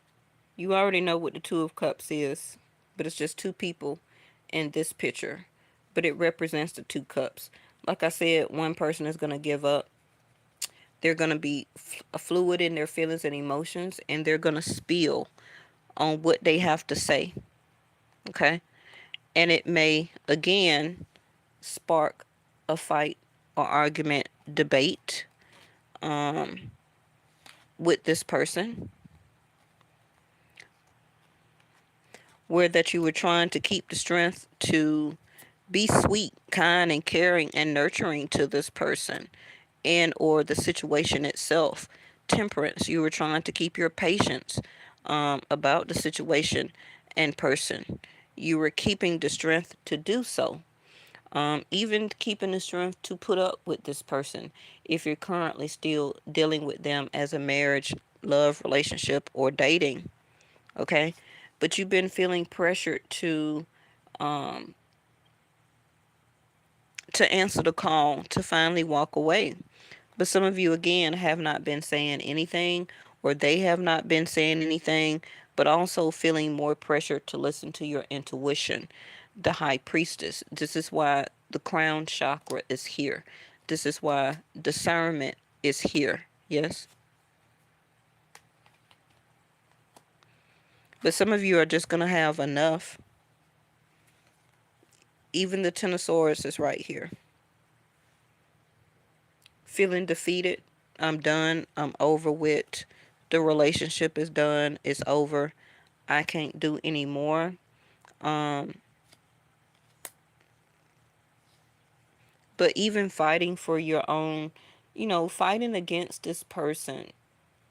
You already know what the Two of Cups is, but it's just two people in this picture. But it represents the two cups. Like I said, one person is going to give up. They're going to be fluid in their feelings and emotions, and they're going to spill on what they have to say. Okay? And it may, again, spark a fight or argument, debate um, with this person, where that you were trying to keep the strength to be sweet, kind, and caring and nurturing to this person and or the situation itself. Temperance, you were trying to keep your patience about the situation and person. You were keeping the strength to do so. Even keeping the strength to put up with this person if you're currently still dealing with them as a marriage, love, relationship, or dating. Okay? But you've been feeling pressured um, to answer the call to finally walk away. But some of you, again, have not been saying anything, or they have not been saying anything, but also feeling more pressure to listen to your intuition. The high priestess. This is why the crown chakra is here. This is why discernment is here. Yes? But some of you are just going to have enough. Even the Ten of Swords is right here. Feeling defeated. I'm done. I'm over with. The relationship is done. It's over. I can't do anymore. Um, but even fighting for your own, fighting against this person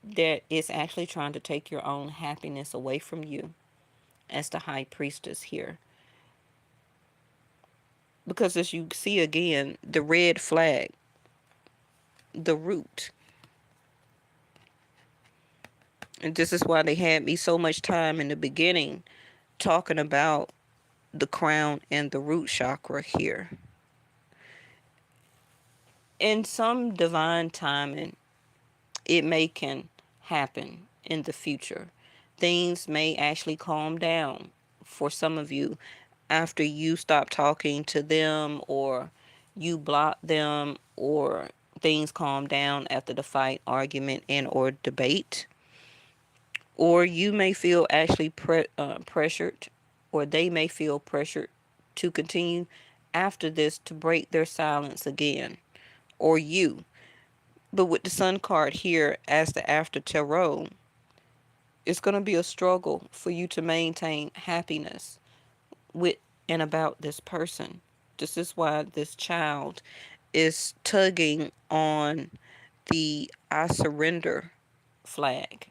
that is actually trying to take your own happiness away from you as the high priestess here. Because as you see again, the red flag, the root. And this is why they had me so much time in the beginning talking about the crown and the root chakra here. In some divine timing, it may can happen in the future. Things may actually calm down for some of you after you stop talking to them or you block them or things calm down after the fight, argument, and or debate. Or you may feel actually pressured, or they may feel pressured to continue after this to break their silence again, or you. But with the Sun card here as the after tarot, it's going to be a struggle for you to maintain happiness with and about this person. This is why this child is tugging on the I surrender flag.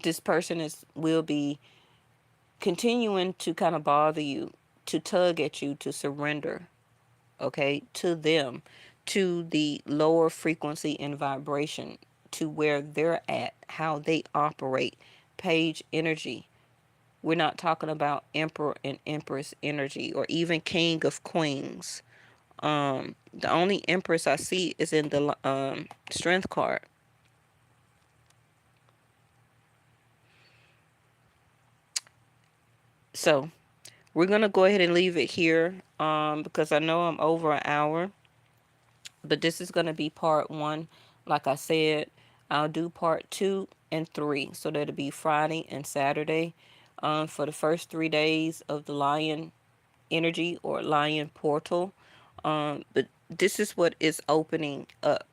This person will be continuing to kind of bother you, to tug at you to surrender, okay, to them, to the lower frequency and vibration, to where they're at, how they operate, page energy. We're not talking about emperor and empress energy or even king of queens. The only empress I see is in the strength card. So we're gonna go ahead and leave it here because I know I'm over an hour. But this is gonna be part one. Like I said, I'll do part 2 and 3. So that'll be Friday and Saturday for the first 3 days of the lion energy or lion portal. But this is what is opening up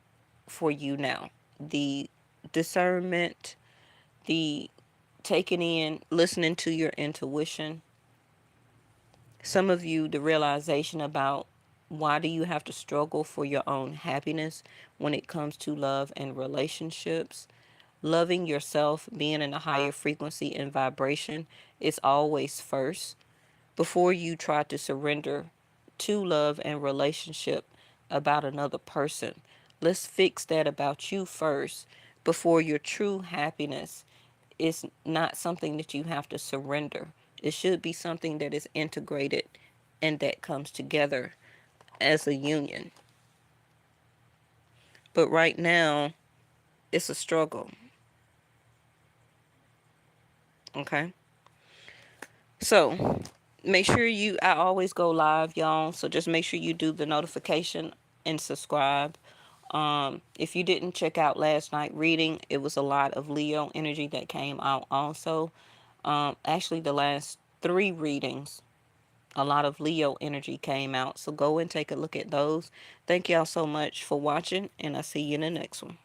for you now. The discernment, the taking in, listening to your intuition. Some of you, the realization about why do you have to struggle for your own happiness when it comes to love and relationships. Loving yourself, being in a higher frequency and vibration is always first. before you try to surrender to love and relationship about another person. Let's fix that about you first before your true happiness is not something that you have to surrender. It should be something that is integrated and that comes together as a union. But right now, it's a struggle. Okay? So, make sure I always go live, y'all. So just make sure you do the notification and subscribe. If you didn't check out last night reading, it was a lot of Leo energy that came out also. Actually, the last three readings, a lot of Leo energy came out. So go and take a look at those. Thank y'all so much for watching, and I'll see you in the next one.